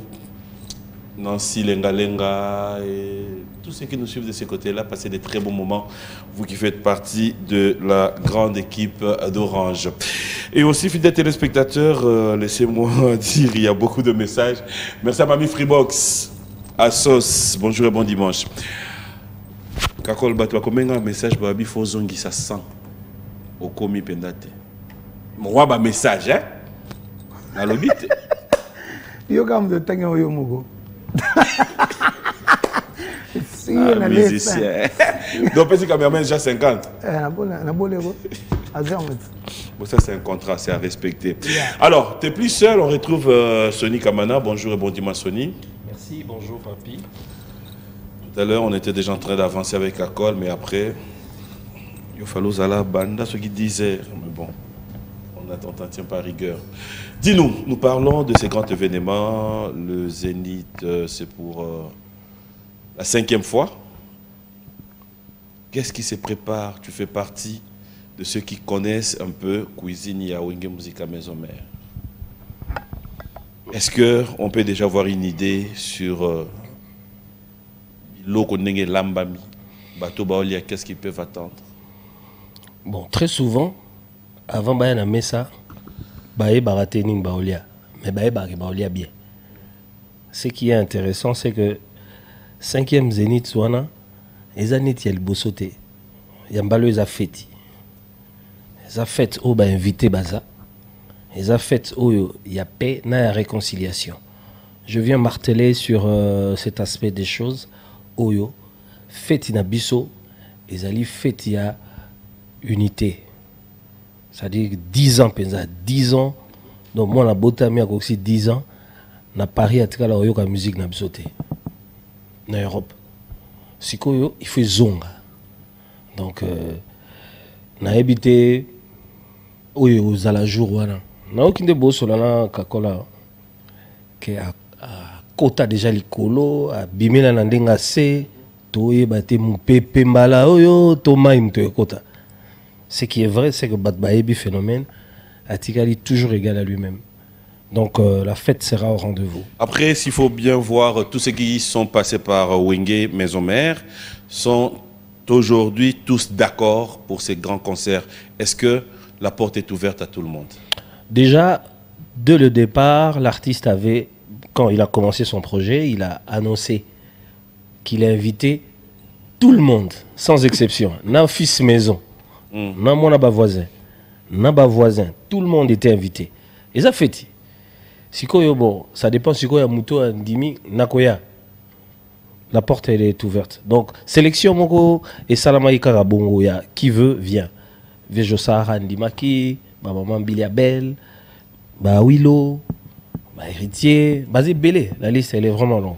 Nancy Lengalenga et tous ceux qui nous suivent de ces côtés-là, passez des très bons moments, vous qui faites partie de la grande équipe d'Orange. Et aussi, fidèles téléspectateurs, laissez-moi dire, il y a beaucoup de messages. Merci à Mamie Freebox, à Sos, bonjour et bon dimanche. Kakol Bato, combien de messages Babi Fozongi ça sent au Komi Pendate? Moi, un message, hein? Dans le bit. Yo, quand vous êtes en Yomogo. Musicien. Donc, petit caméraman déjà 50. Bon, ça, c'est un contrat, c'est à respecter. Yeah. Alors, tu n'es plus seul, on retrouve Sonny Kamana. Bonjour et bon dimanche, Sonny. Merci, bonjour, papy. Tout à l'heure, on était déjà en train d'avancer avec Akol, mais après, il fallait à la bande, ce qu'il disait. Mais bon, on n'en tient pas rigueur. Dis-nous, nous parlons de ces grands événements. Le Zénith, c'est pour la 5e fois. Qu'est-ce qui se prépare? Tu fais partie de ceux qui connaissent un peu Cuisine Yawinge Musica Maison Mère. Est-ce qu'on peut déjà avoir une idée sur l'Okonenge Lambami, Bato Baolia, qu'est-ce qu'ils peuvent attendre? Bon, très souvent, avant Bayana Messa, Baye Baratening Baolia, mais Baye Baolia bien. Ce qui est intéressant, c'est que 5e Zénith Swana, les années il y a le bossoté, il y a mbalo les fêtes. Les fêtes où ba invité baza, les fêtes où il y a paix, na réconciliation. Je viens marteler sur cet aspect des choses. Oyo, fête ina biso, les ali fête il y a unité. C'est-à-dire 10 ans, 10 ans. Donc moi, la Botami a aussi 10 ans. Na Paris, à tika la oyo ka musique na bisoté. Na Europe. Sikoyo, il faut zonga. Donc, na habité oyo aux ala jour wana. Na okinde bosso la kakola ke a kota déjà likolo, a bimela na ndenga se, toye bate mu pepe mbala oyo to mai mto kota. Ce qui est vrai, c'est que Batbaebi phénomène a toujours égal à lui-même. Donc la fête sera au rendez-vous. Après, s'il faut bien voir, tous ceux qui sont passés par Wenge Maison Mère sont aujourd'hui tous d'accord pour ces grands concerts. Est-ce que la porte est ouverte à tout le monde? Déjà, dès le départ, l'artiste avait, quand il a commencé son projet, il a annoncé qu'il a invité tout le monde, sans exception. N'a fils maison, n'a mon voisin, n'a voisin, tout le monde était invité. Et ça fait. Si bon, ça dépend si y a muto andimi nakoya. La porte elle est ouverte. Donc sélection moko et salamaïka rabongo ya qui veut vient. Vejo Sahara Ndimaki, ba maman Biliabel, ba Willow, ba Héritier, basé Belé. La liste elle est vraiment longue.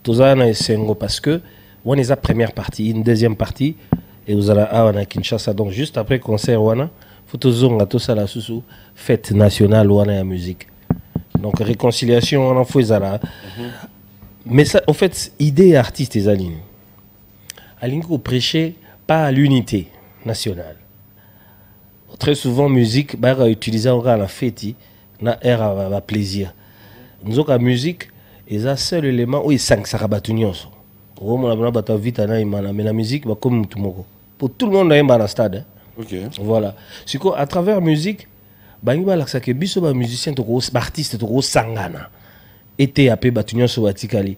Tout ça na esengo parce que on est la première partie, une deuxième partie et vous allez à Kinshasa. Donc juste après concert wana, faut tout ça la sous fête nationale wana ya musique. Donc réconciliation on en fait ça. Mais ça, en fait, idée artiste et Aline. Aline qu'on prêchait pas à l'unité nationale. Très souvent musique, bah utiliser encore la fête, na air à plaisir. Nous autres la musique, est un seul élément où il sang ça rabat union. Au moment où on a vite mais la musique va comme tout le monde. Pour tout le monde on est dans le stade. Ok. Voilà. C'est quoi à travers musique, bah il va là que biso ba musicien to gros artiste to gros sangana. Été appelé Batunion Sowatikali.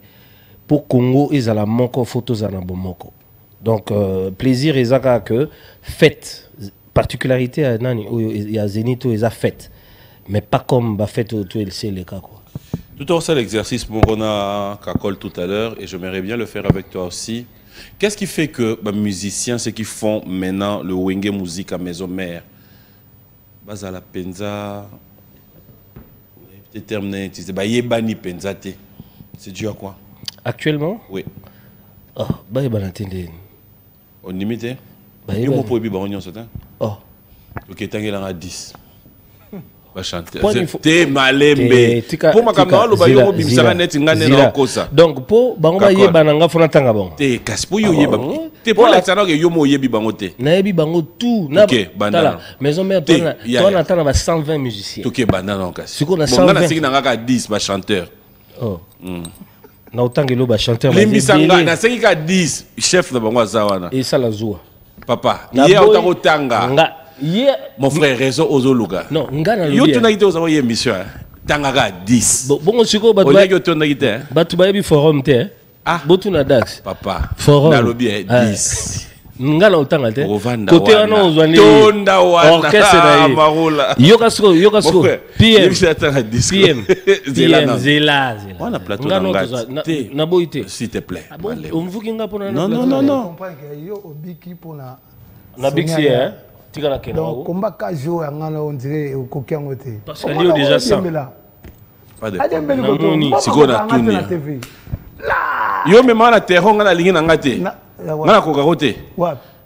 Pour Congo, ils ont la moko photos à Nabomoko. Donc, plaisir, ils ont que fête. Particularité, il y a Zénito, ils ont fête. Mais pas comme la fête au TLC, les cas. Tout à fait, l'exercice, on a Kakol tout à l'heure, et j'aimerais bien le faire avec toi aussi. Qu'est-ce qui fait que les musiciens, ceux qui font maintenant le Wenge Musique à Maison Mère, Bazala Penza, terminé, c'est dû à quoi? Actuellement? Oui. Oh, bah, il va l'entendre. On limite? Il va l'entendre. Oh. Ok, t'as a 10. Va chanter. T'es malembe. Pour ma camarade, le baillot, bimsara net, ngane na kosa. Donc, pour bango ye bananga fona tanga bon. T'es casse pour yo ye bango. T'es pour l'extérieur que yo mo ye bango te. Na yebi bango tout. Ok, banana. Maison mère, toi on entend 120 musiciens. Ok, banana en casse. Bon, on a 10 ba chanteur. Oh. Na autant que lo ba chanteur. Limbisanga na 10 chef de bango zawana. Et ça la joie. Papa, hier autant tanga. Yeah. Mon frère, réseau Ozoluga. Non, ngana yo tu n'as été aux envoyer mission. Tanga 10. Bon, siko ba tu ba forum te. Ah. Botu na dax. Papa. Forum. Na lobby 10. Ngana utanga te. Côté wana ozwani. Tonda wana. Orchestre na marula. Yoka sko. PM. PM. Zela. On a plateau na boité. S'il te plaît. On vous kinga pour non. Yo obiki pour na bixi hein. Donc, combat 4 jours, on dirait au coquin côté. Parce qu'il y a déjà ça. Pas de c'est qu'on a tout mis. Yo me mala terre, on a la ligne en gâté. On a coca côté.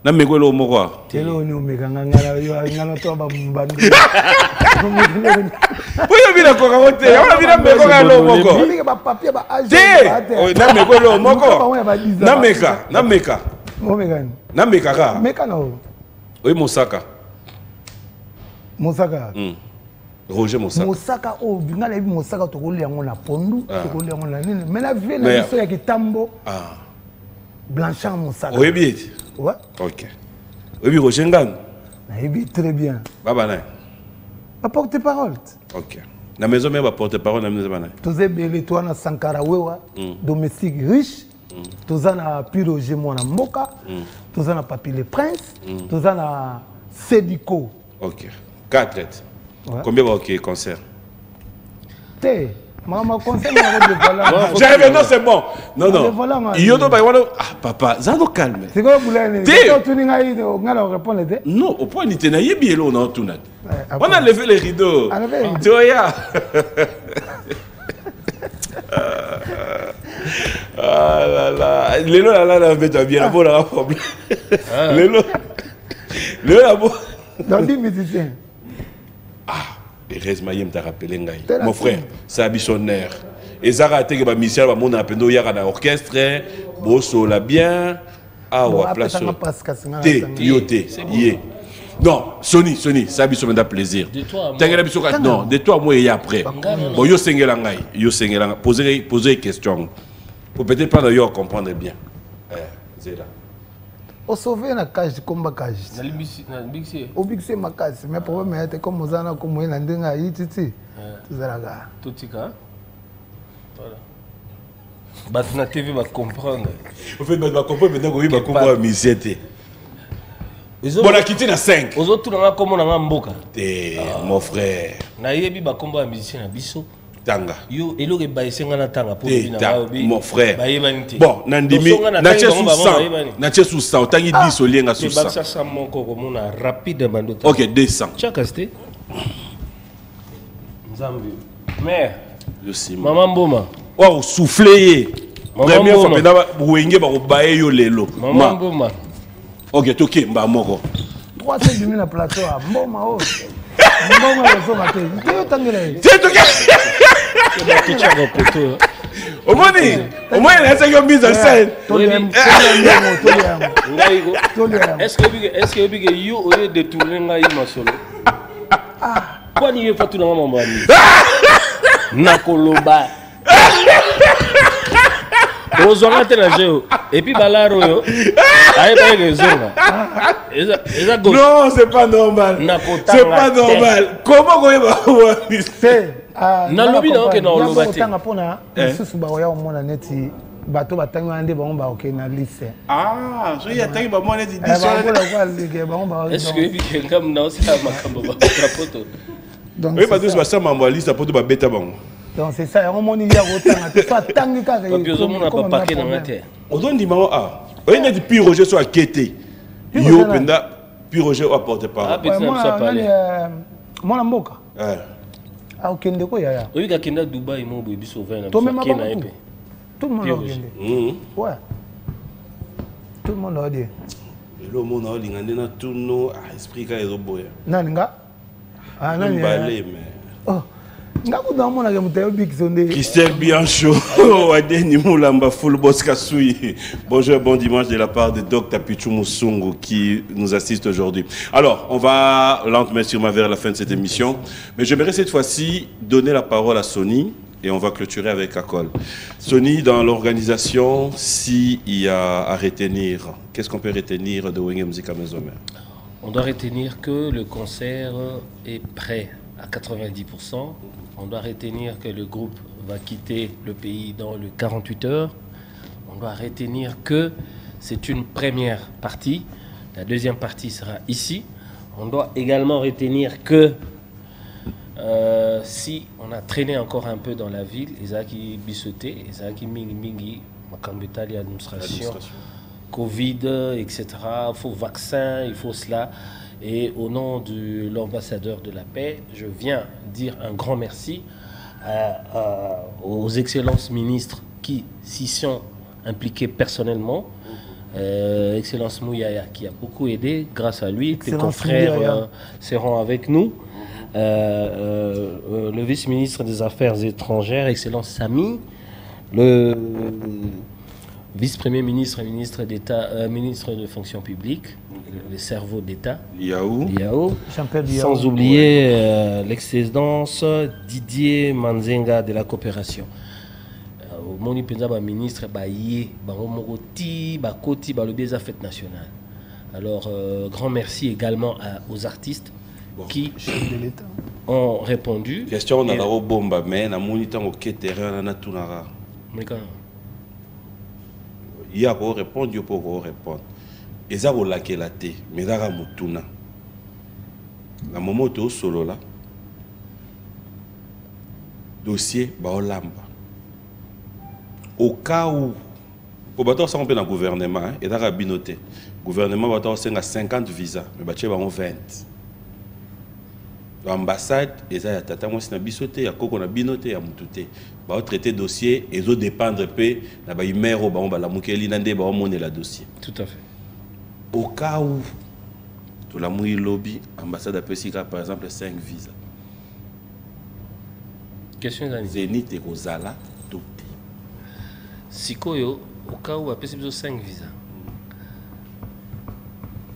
Na me kwelo moko. Telo ni omeka ngana yo ngana to ba mbandu. Oyo bila coca côté, on a bila me coca lo moko. Ni ba papier ba age. Na me kwelo moko. Na meka. Na meka ka. Meka no. Oui, Moussaka. Roger Moussaka. Moussaka, oh, bien la vie Moussaka, tu roules en la pondu, tu roules en la ligne. Mais la vie, la vie, qui tambo. Blanchard Moussaka. Oui, bien. Ouais. Ok. Oui, Roger Ngan. Oui, très bien. Baba, non. Pas porte-parole. Ok. La maison même va porte-parole, la maison. Tu sais, belé, toi, na Sankara, domestique riche. Tous en a Piroger Mona Moka, tous en a Papi le Prince, tous en a Sédico. Ok. 4 lettres. Ouais. Combien va ok concert? T'es, maman concert, j'arrive, non, c'est bon. Non. Il ah, papa, ça nous calme. C'est quoi vous l'avez dit? Non, au point où tu n'as pas bien là, tout net. On a levé les rideaux. Tu vois, ah là là, Lélo là, mais bien bon là problème. Lélo là bon. Dans 10 musiciens. Ah, Erez Mayem t'a rappelé ngai. Mon frère, c'est missionnaire. Et ça a été que Michel va mon appel il y a un orchestre, bosso la bien. Ah ouais, place. Té, yoté, yé. Non, Sony, ça a un plaisir. De toi à moi. Non, de toi à moi et après. Bon, yo sengelangai, poser question. Pour peut-être pas d'ailleurs comprendre bien. C'est là. Au sauver la cage comme cage. Au bixé ma cage, mais pour moi c'est comme Mozana comme moi n'andinga yititi. Zalaga. Tout ça. Voilà. Bah na TV va comprendre. Au fait va comprendre maintenant que va comprendre misité. Bon la quitter na 5. Aux autres on a comme on a mboka. Mon frère. Na yebi ba combat musicien na biso. Tanga. Yo elo ke ba isenga na tanga pour mon frère. Bon, nandimi na tche sous 100. Na tche sous 100, tangi 10 olienga sous 100. Ça ça mon ko mona rapide bando. OK, 200. Chaka sté. Nzambi. Mais yo sim. Maman Mboma. Wow, souffler. Première fois penda buwenge ba baye yo lelo. Maman Mboma. OK, toké mba moko. 300 demi na plateau à Mboma o. Mboma zo maté. Yo tangele. C'est toké. Au moins, il a essayé de mise en scène. Est-ce que you au lieu de tourner là il m'a solo? Quoi n'y est pas tout dans mon bani? Nakoloba. Et puis balaro yo. Non, c'est pas normal. C'est pas normal. Comment vous c'est na lobi na oke na oloba te. Tanga pona susu ba ya omona neti bato batangi ande ba ngomba oke na liste. Ah, so ya tangi ba mona neti est-ce que bi ngam na osi makambo ba trapoto. Donc oui, parce que ça ça mamba liste pour ba beta bango. Donc c'est ça, on moni ya otanga te so tangi ka ka. Puis on a pas paquet na ngate. Odon di mama ah. Oui, neti pi Roger so akete. Yo penda pi Roger apporte pas. Ah, petit na ça parler. Mona mboka. Ah, ok, ndeko yaya. Oui, quand on est à Dubaï, moi, je suis sauvé. Tout le monde a dit. Ouais. Tout le monde a dit. Le monde a dit. On a tout nos esprits qui sont beaux. Nanga. Ah, non. Oh. Christelle Biancho, bonjour, bon dimanche de la part de Dr Pichou Moussungu qui nous assiste aujourd'hui. Alors, on va lentement sûrement vers la fin de cette émission, mais j'aimerais cette fois-ci donner la parole à Sony et on va clôturer avec Akol. Sony, dans l'organisation, s'il y a à retenir, qu'est-ce qu'on peut retenir de Wenge Musica Maison-Mère? On doit retenir que le concert est prêt à 90%. On doit retenir que le groupe va quitter le pays dans les 48 heures. On doit retenir que c'est une première partie. La deuxième partie sera ici. On doit également retenir que si on a traîné encore un peu dans la ville, Isaki Bissoté, Isaki Mingi, Makambetali, administration, Covid, etc. Il faut vaccin, il faut cela. Et au nom de l'ambassadeur de la paix, je viens dire un grand merci aux excellences ministres qui s'y sont impliqués personnellement. Excellence Mouyaya qui a beaucoup aidé, grâce à lui, tes confrères seront avec nous. Le vice-ministre des Affaires étrangères, Excellence Samy, le vice-premier ministre et ministre d'État, ministre de fonction publique, le cerveau d'État, Yao. Sans oublier l'excellence Didier Manzenga de la coopération. Moni Penza, ministre, Mokoti, Koti, le fête nationale. Alors, grand merci également aux artistes qui ont répondu. Question, on a la bombe, mais on a moniteur au terrain, on a tout nara. Il y a pour répondre, il pour répondre. Et ça, vous l'avez la té, mais là, vous avez la moment où solo là, dossier, lamba. Au cas où, pour battre ça, on peut dans le gouvernement, et là, binoté. Le gouvernement va avoir 50 visas, mais il va avoir 20. L'ambassade, et ça, il y a un bisoté, il y a un binoté, il y a un va traiter dossier et zo dépendre peu na ba imero ba on ba la mukeli nande ba on la dossier. Tout à fait. Au cas où to la mouille lobby ambassade a pesika par exemple 5 visas. Question d'année. Zénith et Kozala tout. Sikoyo au cas où a pesika 5 visas.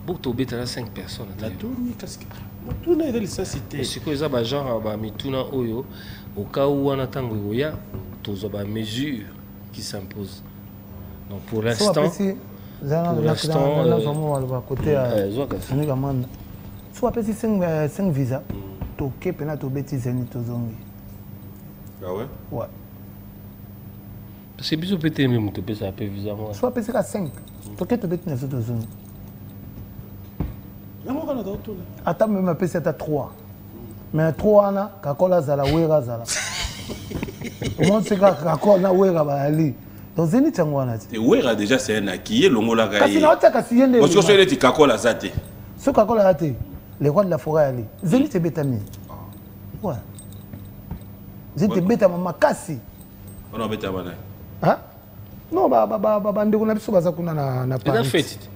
Pour tomber, tu as 5 personnes. La tournée, qu'est-ce que tu as dit ça cité? C'est quoi ça, genre, mituna oyo, au cas où on attend qu'il y a, tous les mesures qui s'imposent. Donc pour l'instant, côté soit petit 5 visas, toqué pena to bêtise zeni to zongi. Ah ouais? Ouais. Parce que bisous pété même to pesa peu visa moi. Soit petit 5. Toqué to bêtise to zongi. Attends, même un peu c'est à 3. Mais 3 na kakola zala wera zala. Comment c'est kakola wera ba ali. Donc zeni tangwana ti. Wera déjà c'est un acquis longola ga. Kasi na ota kasi yende. Parce que c'est les kakola zate. Ce kakola zate, les rois de la forêt ali. Zeni te betami. Ouais. Zeni te betama makasi. On a betama na. Hein? Non ba ndeko na biso baza kuna na Paris. C'est fait.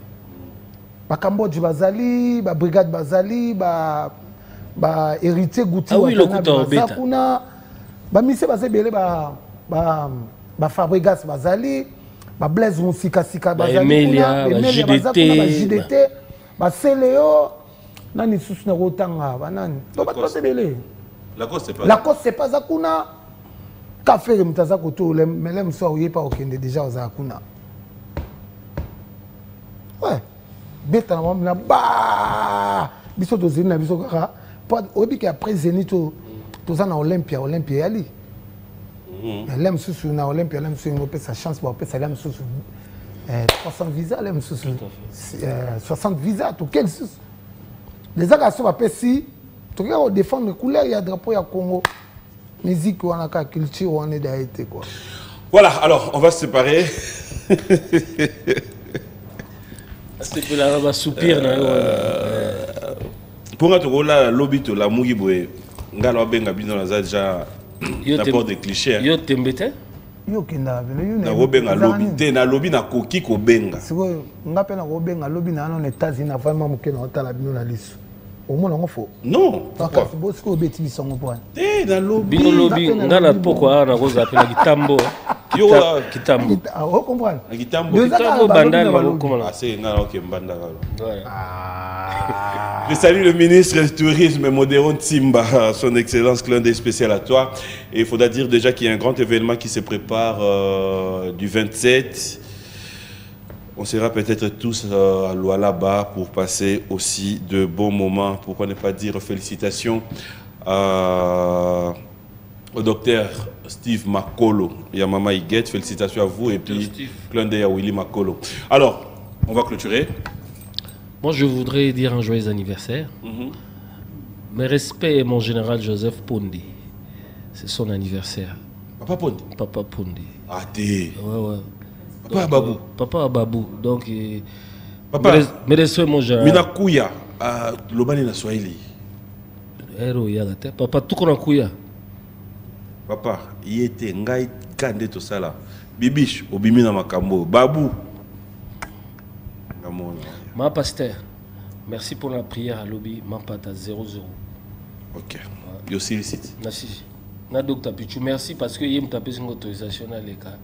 Ba Cambodge bazali, ba brigade bazali, ba héritier Gouti wa Kana kuna ba mise bazebele ba Fabregas bazali, ba Blaise Musika bazali kuna, ba JDT, ba Celeo, nani susu na rotanga ba nani. To ba tosebele. La cause c'est pas za kuna. Café mtaza koto le melem so yepa okende déjà za kuna. Ouais. Beta na mama ba biso to zeni na biso kaka pas obi que après Zénith to za na Olympia yali lem susu na Olympia lem susu ngope sa chance ba pesa lem susu 300 visas lem susu 60 visas to quel susu les aga so ba pesi to ka défendre couleur ya drapeau ya Congo musique wana ka culture wana da été quoi. Voilà, alors on va se séparer. C'est la soupir pour être là lobby to la mugi boy ngala benga bino na za déjà d'abord des clichés yo tembete yo kenda na robenga lobby te na lobby na koki ko benga siko ngape na robenga lobby na no États-Unis na vraiment mokena otala bino na liso au moins on faut non pourquoi parce que beti bisongo point eh na lobby bino lobby ngala pourquoi na roza pe na kitambo yo kitambo on comprend kitambo bandal comment ah c'est ngala OK mbanda voilà je salue le ministre du Tourisme Modéron Timba, son excellence, clin d'œil spécial à toi. Et il faudra dire déjà qu'il y a un grand événement qui se prépare du 27. On sera peut-être tous à Lualaba pour passer aussi de bons moments. Pourquoi ne pas dire félicitations au docteur Steve Makolo et à Mama Iguet. Félicitations à vous et puis clin d'œil à Willy Makolo. Alors, on va clôturer. Moi, je voudrais dire un joyeux anniversaire. Mes respects, mon général Joseph Pondi. C'est son anniversaire. Papa Pondi. Papa Pondi. Ah, t'es. Ouais. Papa Ababou. Papa Ababou. Donc, papa. Mes respects, mon général. Mina Kouya. Lobani na Swahili. Hero Yagate. Papa, tout qu'on a Kouya. Papa, il était ngai kande to sala. Bibiche, obimi na makambo. Babou. Ma pasteur, merci pour la prière à lobby. Ma pata 0-0. Ok. Yo félicite. Merci. Na docteur Pichou, merci parce que il m'a tapé une autorisation à l'écart.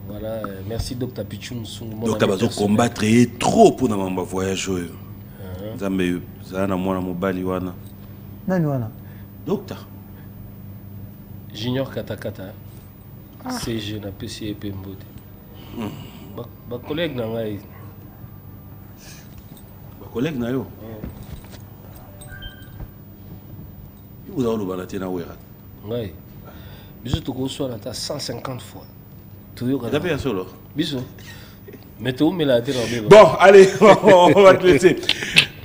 Voilà, merci docteur Pichou. Docteur Bazo combattre trop pour notre voyage. Zambe, ça na mwana mobali wana. Nani wana? Docteur. Junior Katakata. CG na PC Pembote. Ba collègue na ngai. Collègue na yo. Vous avez le balaté na wera. Oui. Bisous tu reçois là 150 fois. Tu veux regarder. T'as solo. Bisous. Mais tu me l'as dit. Bon, allez, on va te laisser.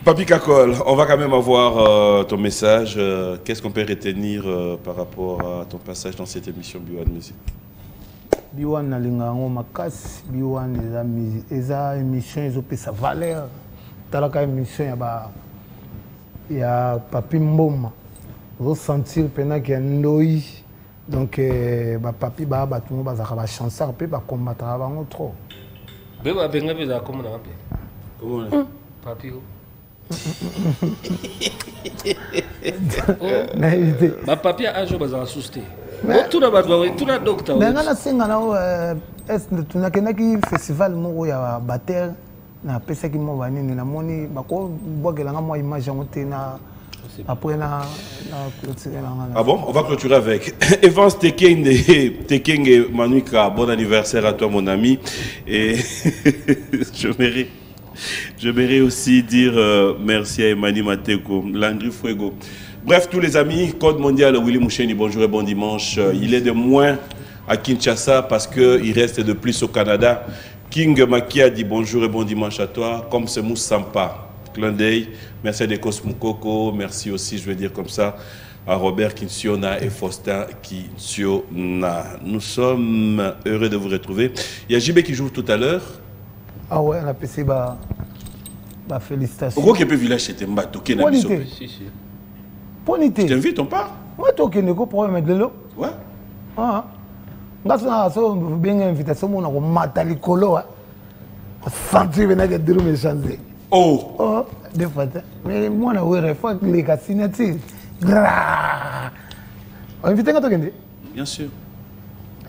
Papi Kakol, on va quand même avoir ton message. Qu'est-ce qu'on peut retenir par rapport à ton passage dans cette émission Biwan Music? Biwan na lingango makasi, Biwan eza émission ezopé sa valeur. Talaka émission ya Papi Mboma. Ressentir pena ki ndoi. Donc ba papi ba tout le monde ba chanson pe ba combattre bango trop. Beba benga beza comme na pe. Comment papi ko. Ba papi a jo baza asuste. Tout na batwa tout na docteur. Mais ngana senga na est tunakena ki festival moko ya batteur na pesa qui m'a vanini na moni bako bogelanga moi image ngote na après na clôturer là. Ah bon, on va clôturer avec Evans Tekenge Manuika, bon anniversaire à toi mon ami et je mérite aussi dire merci à Emani Mateko, Landry Fuego. Bref, tous les amis, Code Mondial, Willy Moucheni, bonjour et bon dimanche. Il est de moins à Kinshasa parce qu'il reste de plus au Canada. King Makia dit bonjour et bon dimanche à toi, comme c'est Moussampa. Clin d'œil, merci à Dekos Moukoko, merci aussi, je vais dire comme ça, à Robert Kinsiona et Faustin Kinsiona. Nous sommes heureux de vous retrouver. Il y a JB qui joue tout à l'heure. Ah ouais, on a passé bah félicitations. Pourquoi qu'il peut village c'était Mbatoké na biso? Ponité. Je t'invite, on part. Moi toké neko problème de l'eau. Ouais. Ah. Ngasona so bien invitation mon ko matalikolo. Senti venir de me changer. Oh. Oh, des fois. Mais moi na ouais faut que les cassinati. Invité quand tu Bien sûr.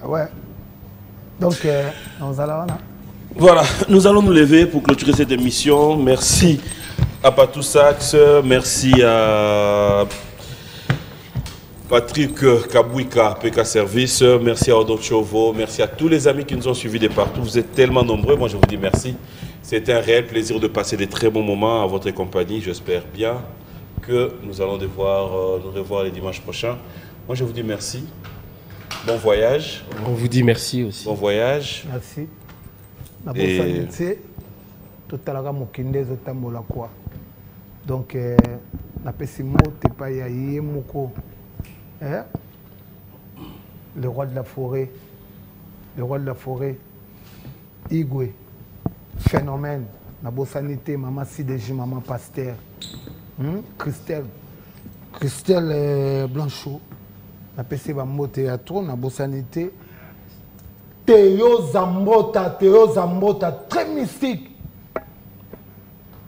Ouais. Donc nous allons là. Voilà, nous allons nous lever pour clôturer cette émission. Merci à Patou Sax, merci à Patrick Kabouika, PK Service, merci à Odon Chovo, merci à tous les amis qui nous ont suivis de partout. Vous êtes tellement nombreux, moi je vous dis merci. C'était un réel plaisir de passer des très bons moments à votre compagnie. J'espère bien que nous allons devoir nous revoir les dimanches prochains. Moi je vous dis merci. Bon voyage. On vous dit merci aussi. Bon voyage. Merci. Et tout à l'heure, quoi. Donc, la pessimo, t'es pas yaïe, moko. Le roi de la forêt. Le roi de la forêt. Igwe. Phénomène. La bossanité, maman Sidéji, maman Pasteur. Christelle Blanchot. La pessimo, mo théâtre, la bossanité. Théo Zambota, très mystique.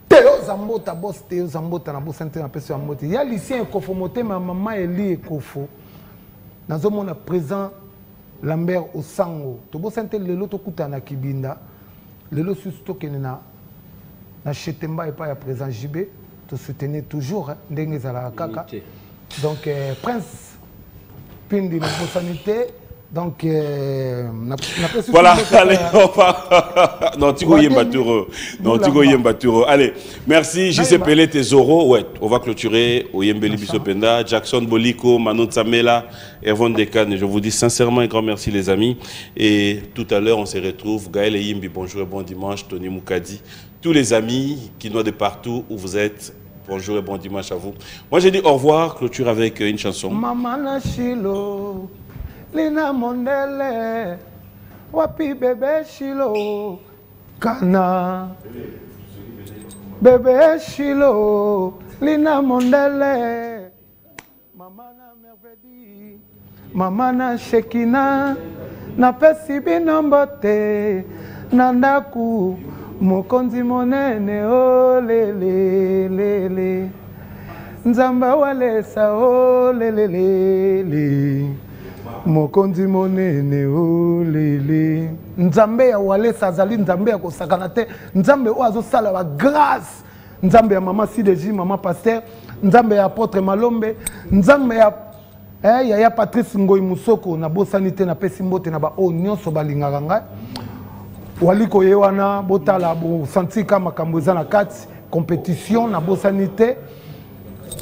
Théo Zambota, boss Théo Zambota, na boss santé na personne Zambota. Il y a lycée Kofomoté, ma maman Eli Kofo. Dans un monde présent, Lambert au Sango. To boss santé le loto kuta na Kibinda. Le loto susto kenena. Na Chetemba et pas à présent JB. To soutenir toujours, ndenge zala kaka. Donc Prince Pindi na boss sanité. Donc, voilà, allez, on va. Non, Tigo Yembaturo. Non, Tigo Yembaturo. Allez, merci. JC Pelé Tesoro. Ouais, on va clôturer. Oyembeli Bisopenda, Jackson Boliko, Mano Tsamela, Erwan Dekan. Je vous dis sincèrement un grand merci, les amis. Et tout à l'heure, on se retrouve. Gaël et Yimbi, bonjour et bon dimanche. Tony Moukadi. Tous les amis qui nous de partout où vous êtes. Bonjour et bon dimanche à vous. Moi, j'ai dit au revoir. Clôture avec une chanson. Maman Nachilo. Lina Mondele, wapi bébé Chilo, Kana, bébé Chilo, Lina Mondele, maman na merveille, maman na Shekina, na pesi binombote, nandaku, mokonzi monene, oh lele lele, nzamba walesa, oh lele lele. Mokonzi monene olele nzambe ya wale sazali nzambe ya kosakana te nzambe o azosala ba grâce nzambe ya mama Sidéji mama Pasteur nzambe ya apôtre Malombe nzambe ya Patrice Ngoyi Musoko na bosanité na pesi mbote na ba o nyonso balingaka ngai waliko ye wana botala bo senti kama makambo eza na kati compétition na bosanité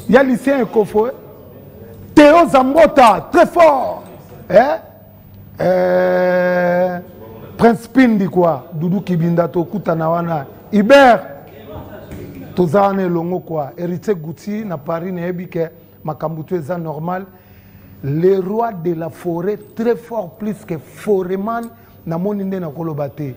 ya lycéen Ekofo Théo Zambota très fort. Prince Pindi quoi, Doudou Kibinda to kutana wana Iber tozane longo quoi, héritier Gouti na Paris na ebike makambutu eza normal. Le roi de la forêt très fort plus que Foreman na moninde na kolobate.